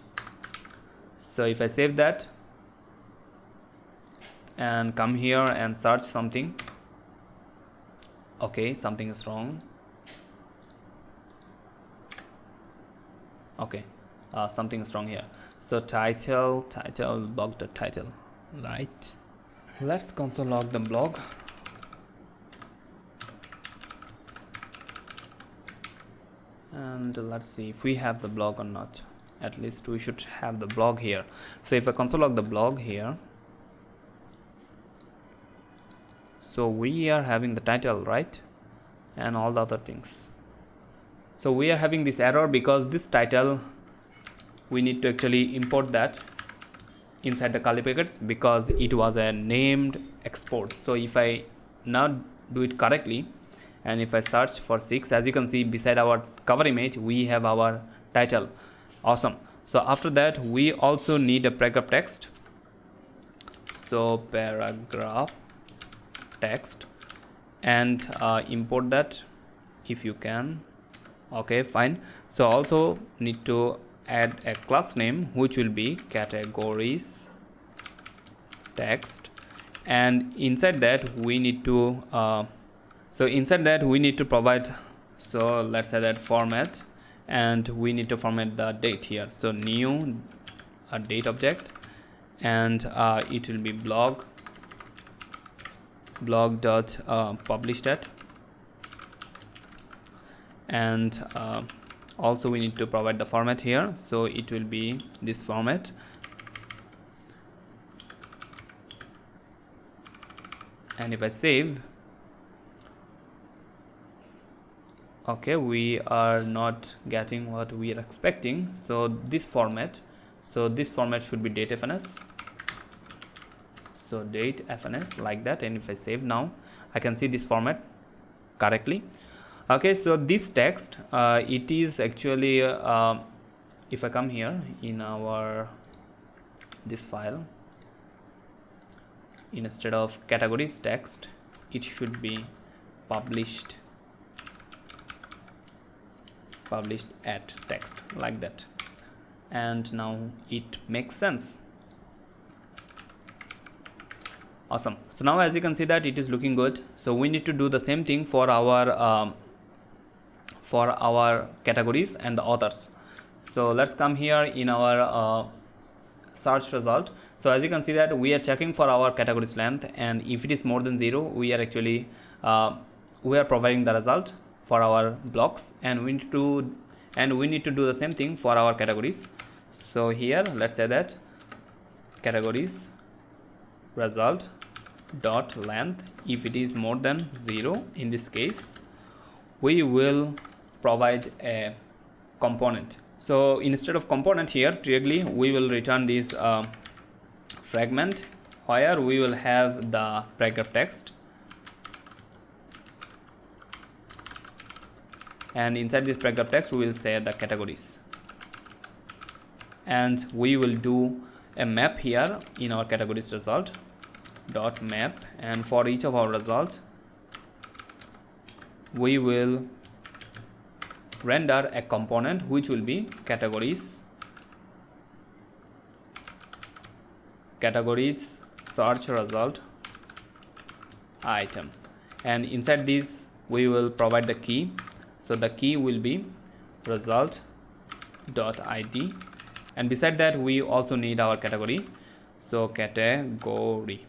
So if I save that and come here and search something, okay, something is wrong. Okay, something is wrong here. So title blog.title, right? Let's console log the blog. And let's see if we have the blog or not. At least we should have the blog here. So if I console log the blog here, so we are having the title, right, and all the other things. So we are having this error because this title, we need to actually import that inside the curly brackets because it was a named export. So if I now do it correctly, and if I search for 6, as you can see beside our cover image we have our title. Awesome. So after that we also need a paragraph text. So paragraph text, and import that if you can. Okay, fine. So also need to add a class name which will be categories text, and inside that we need to provide, so let's say that format, and we need to format the date here. So new date object, and it will be blog dot publish that, and also we need to provide the format here. So it will be this format, and if I save, okay, we are not getting what we are expecting. So this format should be date fns, so date fns, like that. And if I save now, I can see this format correctly. Okay, so this text, it is actually if I come here in our this file, instead of categories text, it should be published at text, like that. And now it makes sense. Awesome. So now as you can see that it is looking good. So we need to do the same thing for our categories and the authors. So let's come here in our search result. So as you can see that we are checking for our categories length, and if it is more than 0, we are actually we are providing the result for our blocks, and we need to do the same thing for our categories. So here let's say that categories result dot length, if it is more than 0, in this case we will provide a component. So instead of component here directly, we will return this fragment where we will have the paragraph text, and inside this paragraph text we will say the categories, and we will do a map here in our categories result dot map, and for each of our results we will render a component which will be categories search result item, and inside this we will provide the key. So the key will be result dot id, and beside that we also need our category, so category,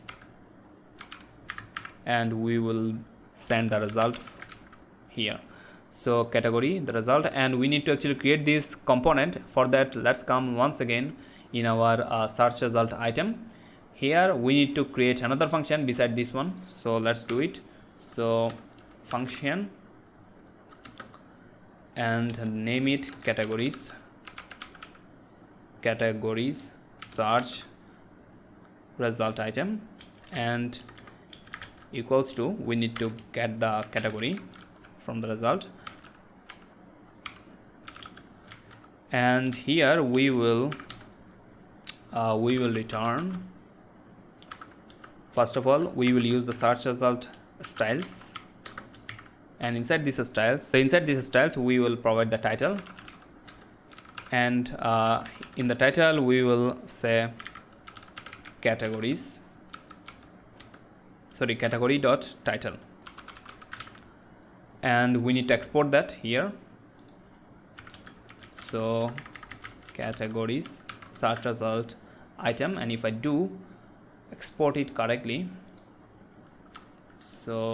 and we will send the result here. So category the result, and we need to actually create this component. For that, let's come once again in our search result item. Here we need to create another function beside this one, so let's do it. So function, and name it categories search result item, and equals to, we need to get the category from the result, and here we will return, first of all we will use the search result styles, and inside this styles we will provide the title, and in the title we will say category dot title, and we need to export that here. So categories search result item, and if I do export it correctly, so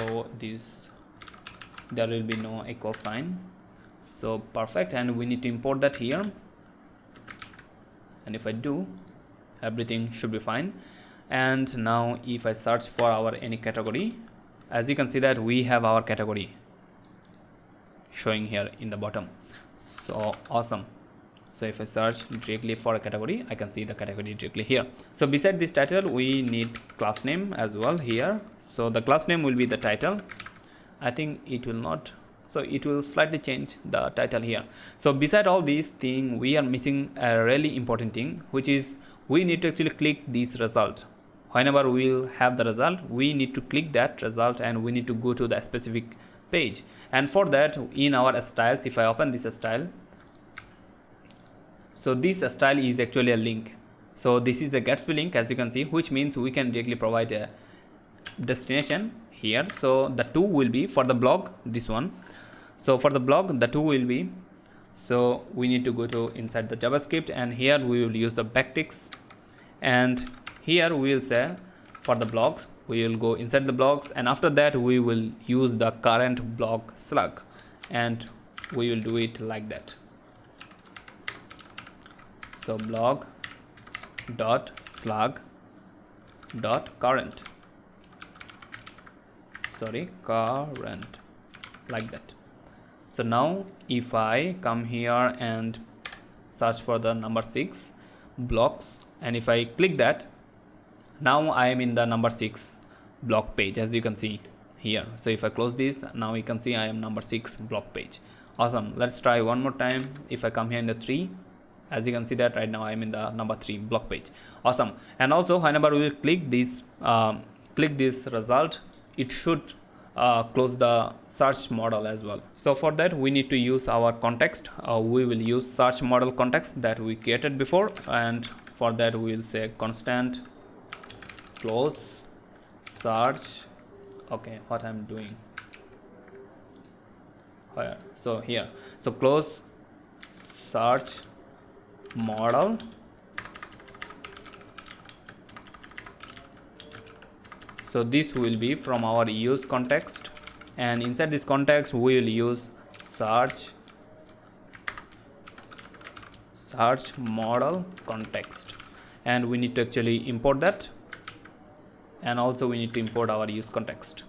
there will be no equal sign, so perfect, and we need to import that here, and if I do, everything should be fine. And now if I search for our any category, as you can see that we have our category showing here in the bottom. So awesome. So if I search directly for a category, I can see the category directly here. So beside this title we need class name as well here. So the class name will be the title. I think it will not, so it will slightly change the title here. So beside all these things, we are missing a really important thing, which is we need to actually click this result. Whenever we will have the result, we need to click that result, and we need to go to the specific page. And for that, in our styles, if I open this style, so this style is actually a link. So this is a Gatsby link, as you can see, which means we can directly provide a destination here. So the two will be for the blog, this one. So for the blog, the two will be, so we need to go to inside the JavaScript, and here we will use the backticks, and here we will say for the blogs, we will go inside the blogs, and after that we will use the current blog slug, and we will do it like that. So blog dot slug dot current, like that. So now if I come here and search for the number 6 blocks, and if I click that, now I am in the number 6 block page, as you can see here. So if I close this, now you can see I am number 6 block page. Awesome. Let's try one more time. If I come here in the 3, as you can see that right now I am in the number 3 block page. Awesome. And also whenever we click this result, it should close the search model as well. So for that we need to use our context. We will use search model context that we created before, and for that we will say constant close search. Okay, what I'm doing here, so here, so close search model, so this will be from our use context, and inside this context we will use search model context, and we need to actually import that, and also we need to import our use context.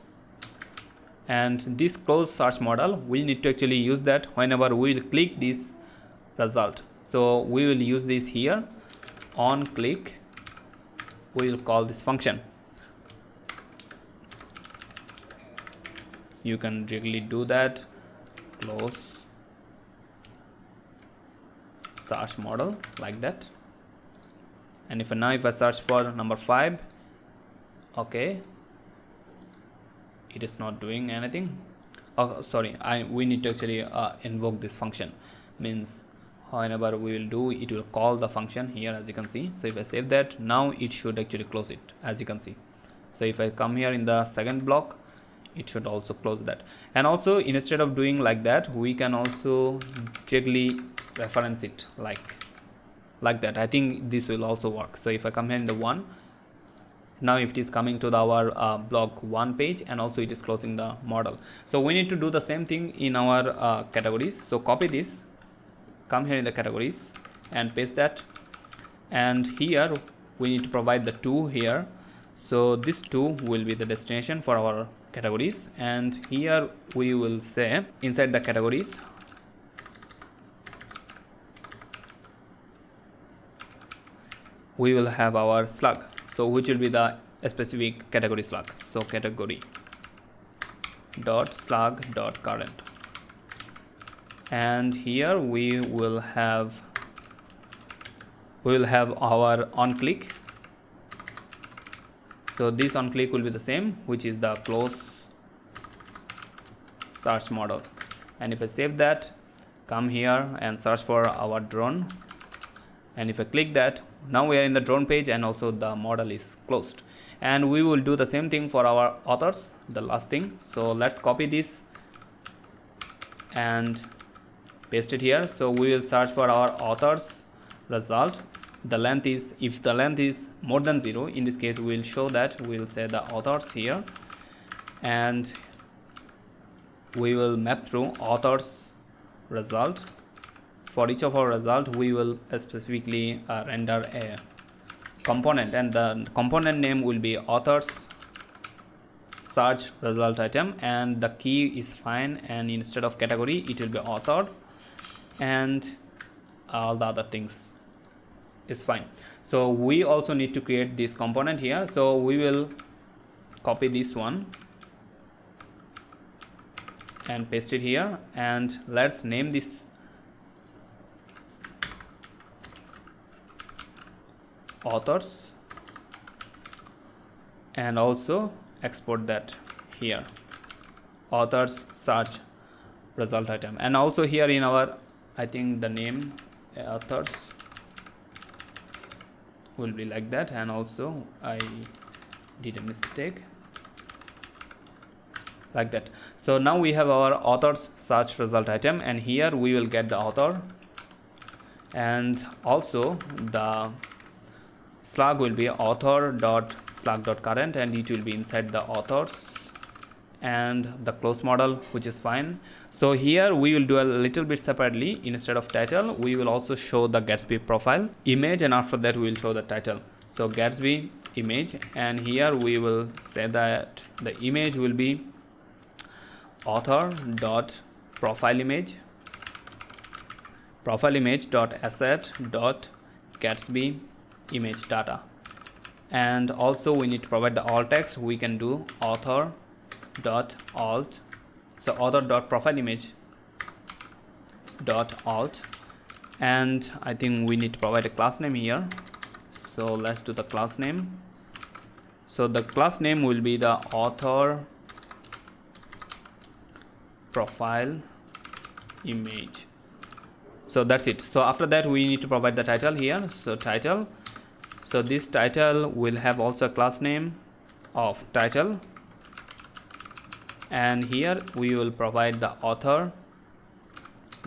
And this close search model, we need to actually use that whenever we will click this result. So we will use this here on click, we will call this function. You can directly do that, close search model, like that. And if I search for number 5, okay, it is not doing anything. Oh, sorry, we need to actually invoke this function. Means whenever we will do, it will call the function here, as you can see. So if I save that, now it should actually close it, as you can see. So if I come here in the second block, it should also close that. And also, instead of doing like that, we can also directly reference it like that. I think this will also work. So if I come here in the 1, now if it is coming to our block 1 page, and also it is closing the model. So we need to do the same thing in our categories. So copy this, come here in the categories and paste that, and here we need to provide the 2 here. So this 2 will be the destination for our categories, and here we will say inside the categories we will have our slug, so which will be the specific category slug. So category dot slug dot current, and here we will have our on click. So this on click will be the same, which is the close search model. And if I save that, come here and search for our drone, and if I click that, now we are in the drone page, and also the model is closed. And we will do the same thing for our authors, the last thing. So let's copy this and paste it here. So we will search for our authors result. The length is, if the length is more than 0, in this case we will show that, we will say the authors here, and we will map through authors result. For each of our result, we will specifically render a component, and the component name will be authors search result item, and the key is fine, and instead of category it will be author, and all the other things is fine. So we also need to create this component here. So we will copy this one and paste it here, and let's name this authors, and also export that here, authors search result item. And also here in our, I think the name authors will be like that, and also I did a mistake, like that. So now we have our authors search result item, and here we will get the author, and also the slug will be author dot slug dot current, and it will be inside the authors and the close model, which is fine. So here we will do a little bit separately. Instead of title, we will also show the Gatsby profile image, and after that we will show the title. So Gatsby image, and here we will say that the image will be author dot profile image dot asset dot Gatsby image data. And also we need to provide the alt text. We can do author dot alt, so author dot profile image dot alt, and I think we need to provide a class name here. So let's do the class name. So the class name will be the author profile image. So that's it. So after that we need to provide the title here. So title, so this title will have also a class name of title, and here we will provide the author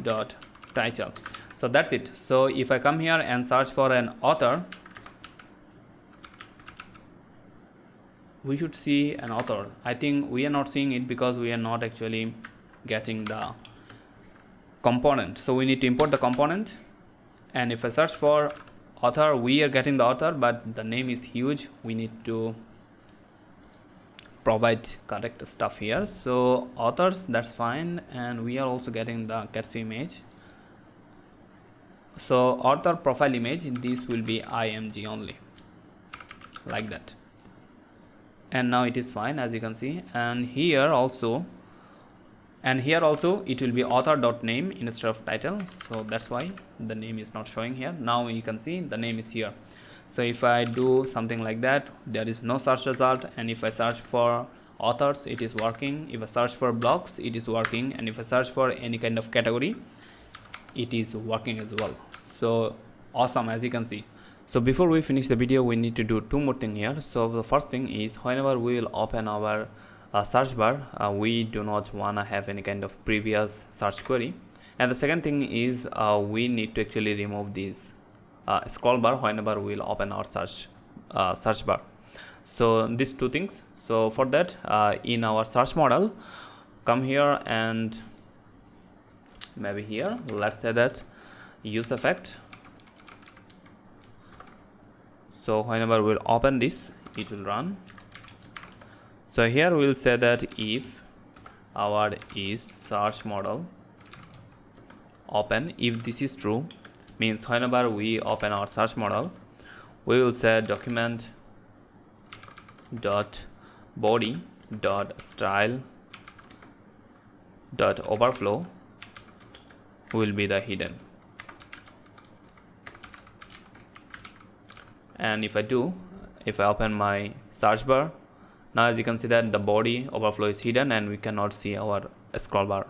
dot title. So that's it. So if I come here and search for an author, we should see an author. I think we are not seeing it because we are not actually getting the component. So we need to import the component, and if I search for author, we are getting the author, but the name is huge. We need to provide correct stuff here. So authors, that's fine, and we are also getting the Gatsby image. So author profile image, this will be img only, like that, and now it is fine, as you can see. And here also And here also it will be author.name instead of title, so that's why the name is not showing here. Now you can see the name is here. So if I do something like that, there is no search result, and if I search for authors, it is working. If I search for blogs, it is working, and if I search for any kind of category, it is working as well. So awesome, as you can see. So before we finish the video, we need to do two more things here. So the first thing is, whenever we will open our search bar, we do not want to have any kind of previous search query. And the second thing is, we need to actually remove this scroll bar whenever we will open our search bar. So these two things. So for that, in our search model, come here and maybe here, let's say that use effect. So whenever we'll open this, it will run. So here we'll say that if our is search model open, if this is true, means whenever we open our search model, we will say document dot body dot style dot overflow will be the hidden. And if I open my search bar, now as you can see that the body overflow is hidden and we cannot see our scroll bar,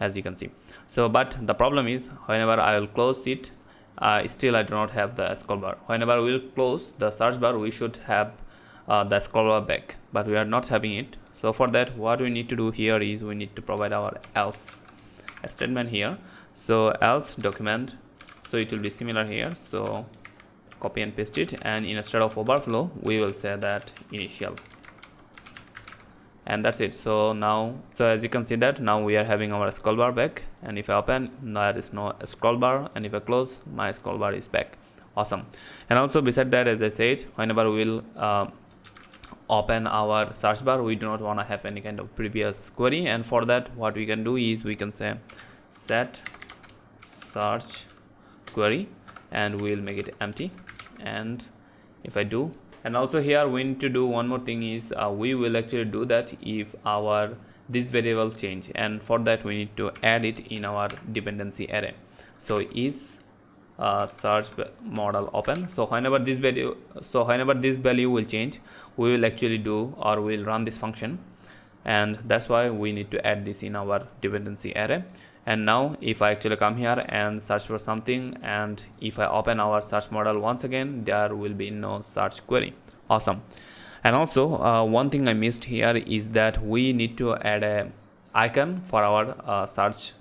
as you can see. So but the problem is, whenever I will close it, still I do not have the scroll bar. Whenever we will close the search bar, we should have the scroll bar back, but we are not having it. So for that, what we need to do here is we need to provide our else statement here. So else document, so it will be similar here, so copy and paste it, and instead of overflow we will say that initial, and that's it. So now, so as you can see that now we are having our scroll bar back, and if I open, there is no scroll bar, and if I close, my scroll bar is back. Awesome. And also beside that, as I said, whenever we'll open our search bar, we do not want to have any kind of previous query, and for that what we can do is we can say set search query, and we will make it empty. And if I do, and also here we need to do one more thing is, we will actually do that if our this variable change, and for that we need to add it in our dependency array. So is search model open, so whenever this value will change, we will actually do, or we will run this function, and that's why we need to add this in our dependency array. And now if I actually come here and search for something, and if I open our search model once again, there will be no search query. Awesome. And also one thing I missed here is that we need to add a icon for our search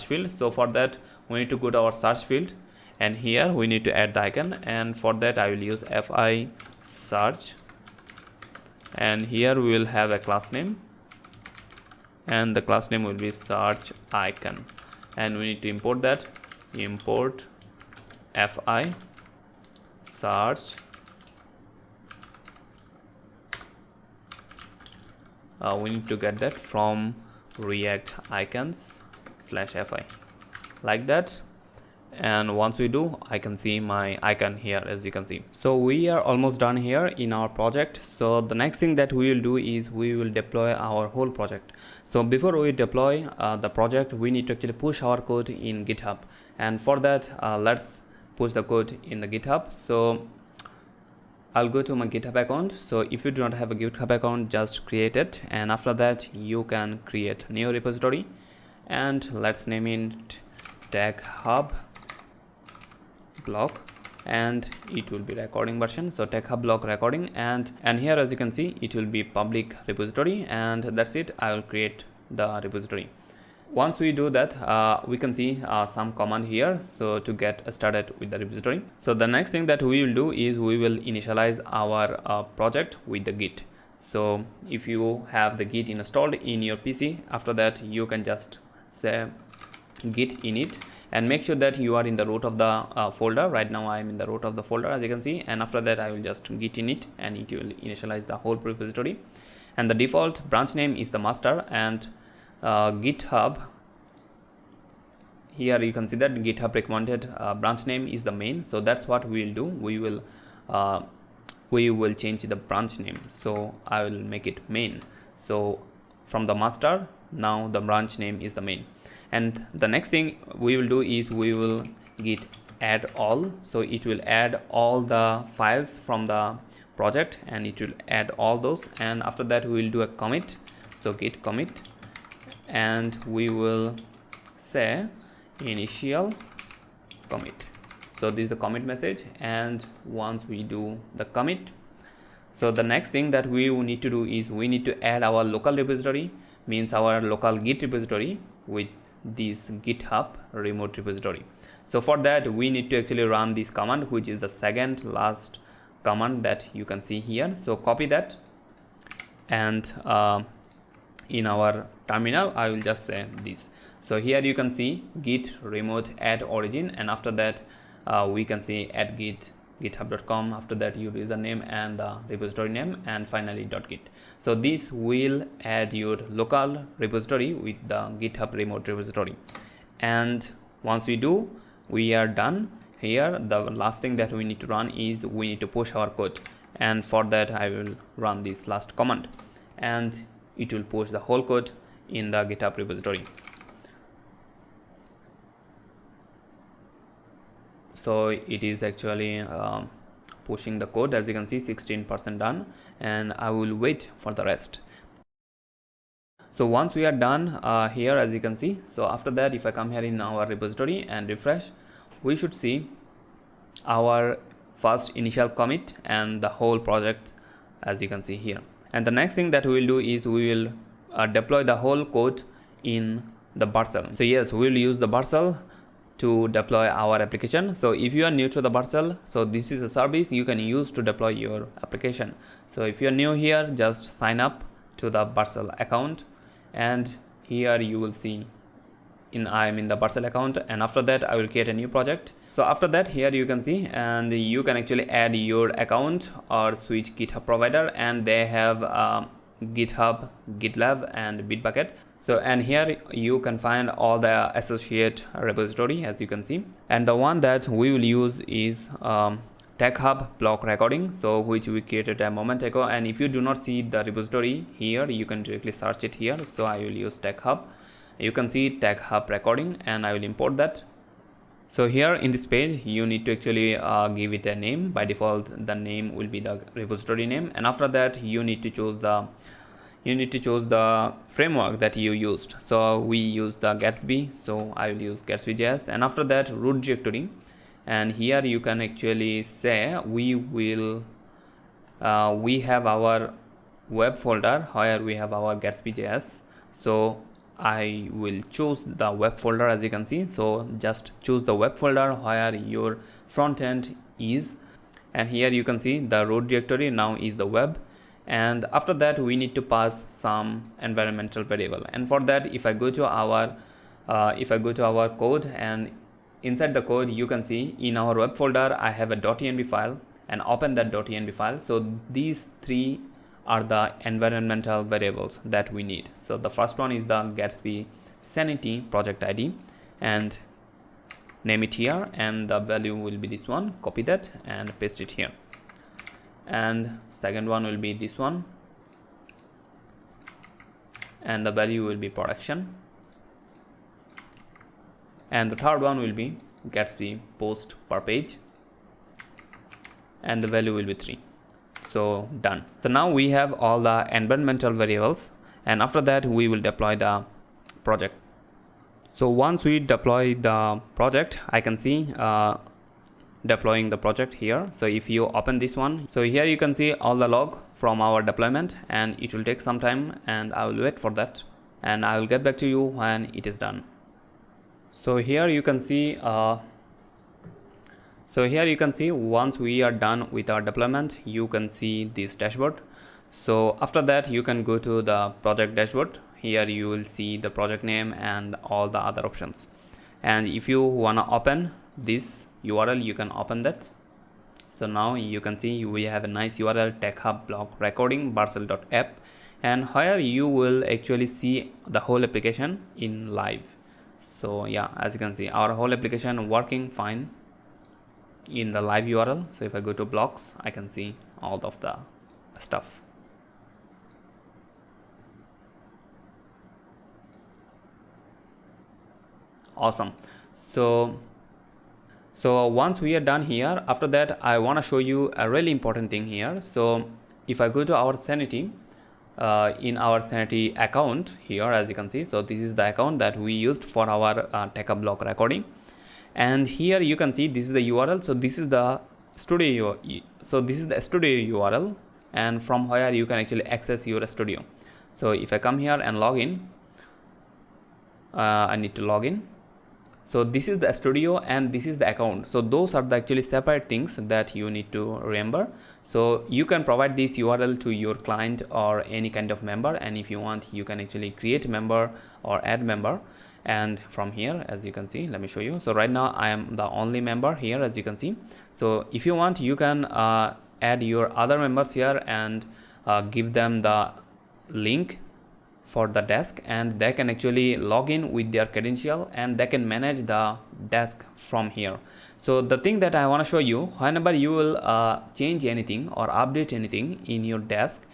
field. So for that we need to go to our search field, and here we need to add the icon, and for that I will use fi search, and here we will have a class name, and the class name will be search icon, and we need to import that. Import fi search we need to get that from react icons /fi, like that. And once we do, I can see my icon here, as you can see. So we are almost done here in our project. So the next thing that we will do is we will deploy our whole project. So before we deploy the project, we need to actually push our code in GitHub, and for that let's push the code in the GitHub. So I'll go to my GitHub account. So if you do not have a GitHub account, just create it, and after that you can create new repository, and let's name it tech hub block, and it will be recording version, so tech hub block recording, and here as you can see it will be public repository, and that's it. I will create the repository. Once we do that, we can see some command here, so to get started with the repository. So the next thing that we will do is we will initialize our project with the git. So if you have the git installed in your PC, after that you can just say git init, and make sure that you are in the root of the folder. Right now I am in the root of the folder, as you can see, and after that I will just git init, and it will initialize the whole repository. And the default branch name is the master, and GitHub, here you can see that GitHub recommended branch name is the main. So that's what we will do. We will change the branch name, so I will make it main. So from the master now the branch name is the main. And the next thing we will do is we will git add all, so it will add all the files from the project and it will add all those. And after that we will do a commit, so git commit, and we will say initial commit. So this is the commit message. And once we do the commit, so the next thing that we will need to do is we need to add our local repository, means our local git repository with this GitHub remote repository. So for that we need to actually run this command, which is the second last command that you can see here. So copy that, and in our terminal I will just say this. So here you can see git remote add origin, and after that we can see add github.com. after that your username and the repository name, and finally .git. So this will add your local repository with the GitHub remote repository. And once we do, we are done. Here the last thing that we need to run is we need to push our code, and for that I will run this last command, and it will push the whole code in the GitHub repository. So it is actually pushing the code, as you can see 16% done, and I will wait for the rest. So once we are done here, as you can see, so after that if I come here in our repository and refresh, we should see our first initial commit and the whole project, as you can see here. And the next thing that we will do is we will deploy the whole code in the Vercel. So yes, we will use the Vercel to deploy our application. So if you are new to the Vercel, so this is a service you can use to deploy your application. So if you are new here, just sign up to the Vercel account, and here you will see I am in the Vercel account, and after that I will create a new project. So after that here you can see, and you can actually add your account or switch GitHub provider, and they have GitHub, GitLab and Bitbucket. So and here you can find all the associate repository, as you can see, and the one that we will use is TechHub block recording, so which we created a moment ago. And if you do not see the repository here, you can directly search it here. So I will use TechHub. You can see TechHub recording, and I will import that. So here in this page you need to actually give it a name. By default the name will be the repository name, and after that you need to choose the framework that you used. So we use the Gatsby, so I will use Gatsby.js, and after that root directory. And here you can actually say we have our web folder where we have our Gatsby.js. So I will choose the web folder, as you can see. So just choose the web folder where your front end is, and here you can see the root directory now is the web. And after that we need to pass some environmental variable, and for that if I go to our code, and inside the code you can see in our web folder I have a .env file, and open that .env file. So these three are the environmental variables that we need. So the first one is the Gatsby sanity project ID, and name it here, and the value will be this one. Copy that and paste it here. And second one will be this one, and the value will be production. And the third one will be Gatsby post per page, and the value will be 3. So done. So now we have all the environmental variables, and after that we will deploy the project. So once we deploy the project, I can see deploying the project here. So if you open this one, so here you can see all the log from our deployment, and it will take some time, and I will wait for that, and I will get back to you when it is done. So here you can see once we are done with our deployment, you can see this dashboard. So after that you can go to the project dashboard. Here you will see the project name and all the other options, and if you want to open this URL, you can open that. So now you can see we have a nice URL, TechHub block recording vercel.app, and here you will actually see the whole application in live. So yeah, as you can see our whole application working fine in the live URL. So if I go to blocks, I can see all of the stuff. awesome. So once we are done here, after that I want to show you a really important thing here. So if I go to our Sanity, in our Sanity account here, as you can see, so this is the account that we used for our TechHub blog recording, and here you can see this is the URL. So this is the studio, so this is the studio URL, and from where you can actually access your studio. So if I come here and log in, I need to log in. So this is the studio and this is the account. So those are the actually separate things that you need to remember. So you can provide this URL to your client or any kind of member, and if you want you can actually create member or add member. And from here, as you can see, let me show you. So right now I am the only member here, as you can see. So if you want you can add your other members here and give them the link for the desk, and they can actually log in with their credential and they can manage the desk from here. So the thing that I want to show you, whenever you will change anything or update anything in your desk,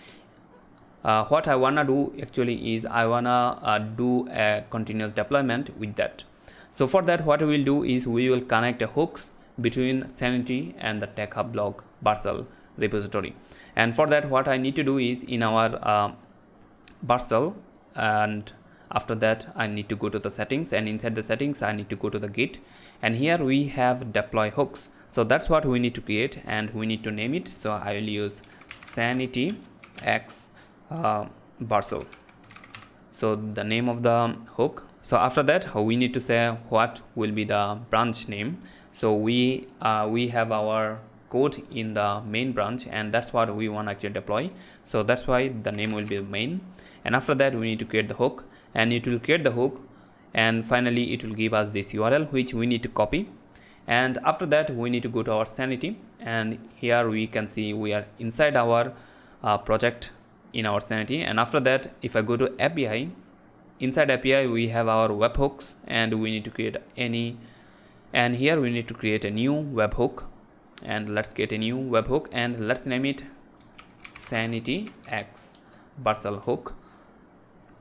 what I want to do actually is I want to do a continuous deployment with that. So for that, what we will do is we will connect a hooks between Sanity and the TechHub blog Vercel repository. And for that, what I need to do is in our Vercel, and after that I need to go to the settings, and inside the settings I need to go to the Git, and here we have deploy hooks. So that's what we need to create, and we need to name it. So I will use Sanity X Vercel, so the name of the hook. So after that we need to say what will be the branch name. So we have our code in the main branch, and that's what we want to actually deploy. So that's why the name will be main. And after that we need to create the hook, and it will create the hook, and finally it will give us this URL which we need to copy. And after that we need to go to our Sanity, and here we can see we are inside our project in our Sanity. And after that, if I go to API, inside API we have our webhooks, and we need to create any, and here we need to create a new webhook, and let's get a new webhook and let's name it Sanity X Vercel hook.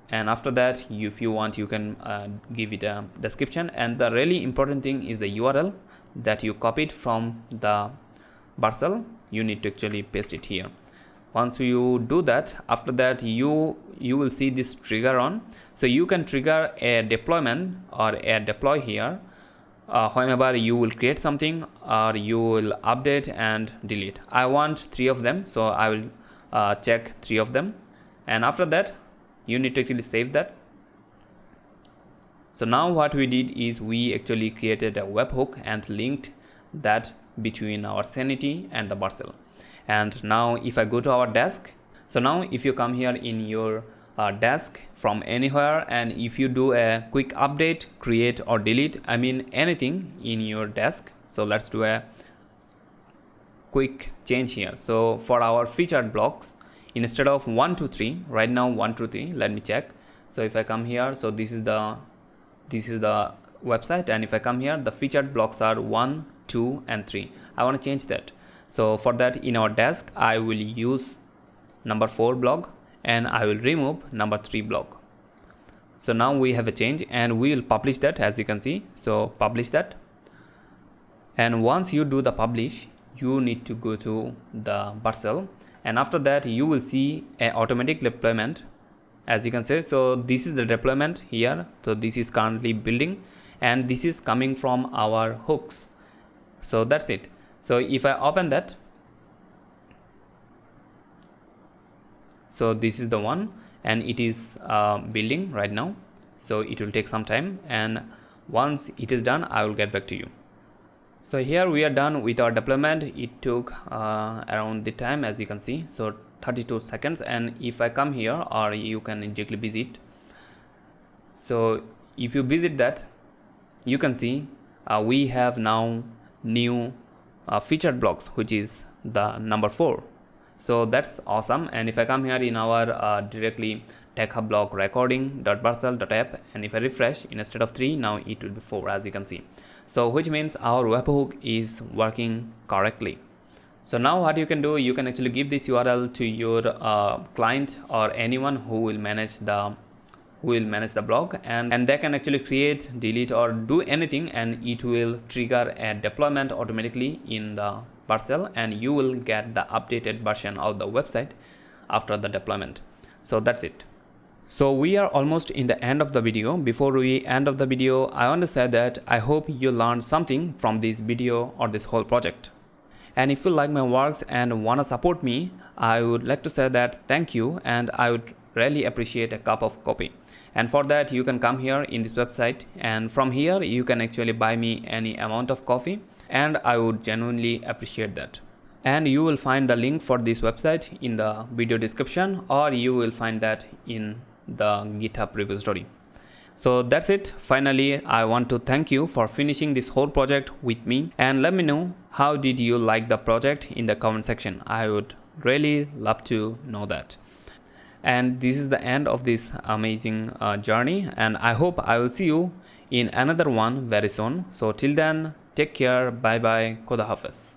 And after that, if you want you can give it a description, and the really important thing is the URL that you copied from the Vercel. You need to actually paste it here. Once you do that, after that you will see this trigger on. So you can trigger a deployment or a deploy here whenever you will create something or you will update and delete. I want 3 of them, so I will check 3 of them, and after that you need to actually save that. So now what we did is we actually created a webhook and linked that between our Sanity and the Vercel. And now if I go to our desk, so now if you come here in your desk from anywhere, and if you do a quick update, create or delete, I mean anything in your desk. So let's do a quick change here. So for our featured blocks, instead of 1 2 3, right now 1 2 3, let me check. So if I come here, so this is the website, and if I come here, the featured blocks are 1 2 and 3. I want to change that. So for that, in our desk I will use number 4 block, and I will remove number 3 block. So now we have a change, and we will publish that, as you can see. So publish that, and once you do the publish, you need to go to the Vercel, and after that you will see a automatic deployment, as you can see. So this is the deployment here. So this is currently building, and this is coming from our hooks. So that's it. So if I open that, so this is the one, and it is building right now. So it will take some time, and once it is done I will get back to you. So here we are done with our deployment. It took around the time, as you can see, so 32 seconds. And if I come here, or you can directly visit, so if you visit that, you can see we have now new featured blocks, which is the number 4. So that's awesome. And if I come here in our directly TechHub blog recording.vercel.app, and if I refresh, instead of 3, now it will be 4, as you can see. So which means our webhook is working correctly. So now what you can do, you can actually give this URL to your client or anyone who will manage the who will manage the blog, and they can actually create, delete or do anything, and it will trigger a deployment automatically in the Vercel, and you will get the updated version of the website after the deployment. So that's it. So we are almost in the end of the video. Before we end of the video, I want to say that I hope you learned something from this video or this whole project. And if you like my works and want to support me, I would like to say that thank you, and I would really appreciate a cup of coffee. And for that, you can come here in this website, and from here you can actually buy me any amount of coffee, and I would genuinely appreciate that. And you will find the link for this website in the video description, or you will find that in the GitHub repository. So that's it. Finally, I want to thank you for finishing this whole project with me, and let me know how did you like the project in the comment section. I would really love to know that. And this is the end of this amazing journey, and I hope I will see you in another one very soon. So till then, take care, bye bye, Khuda Hafiz.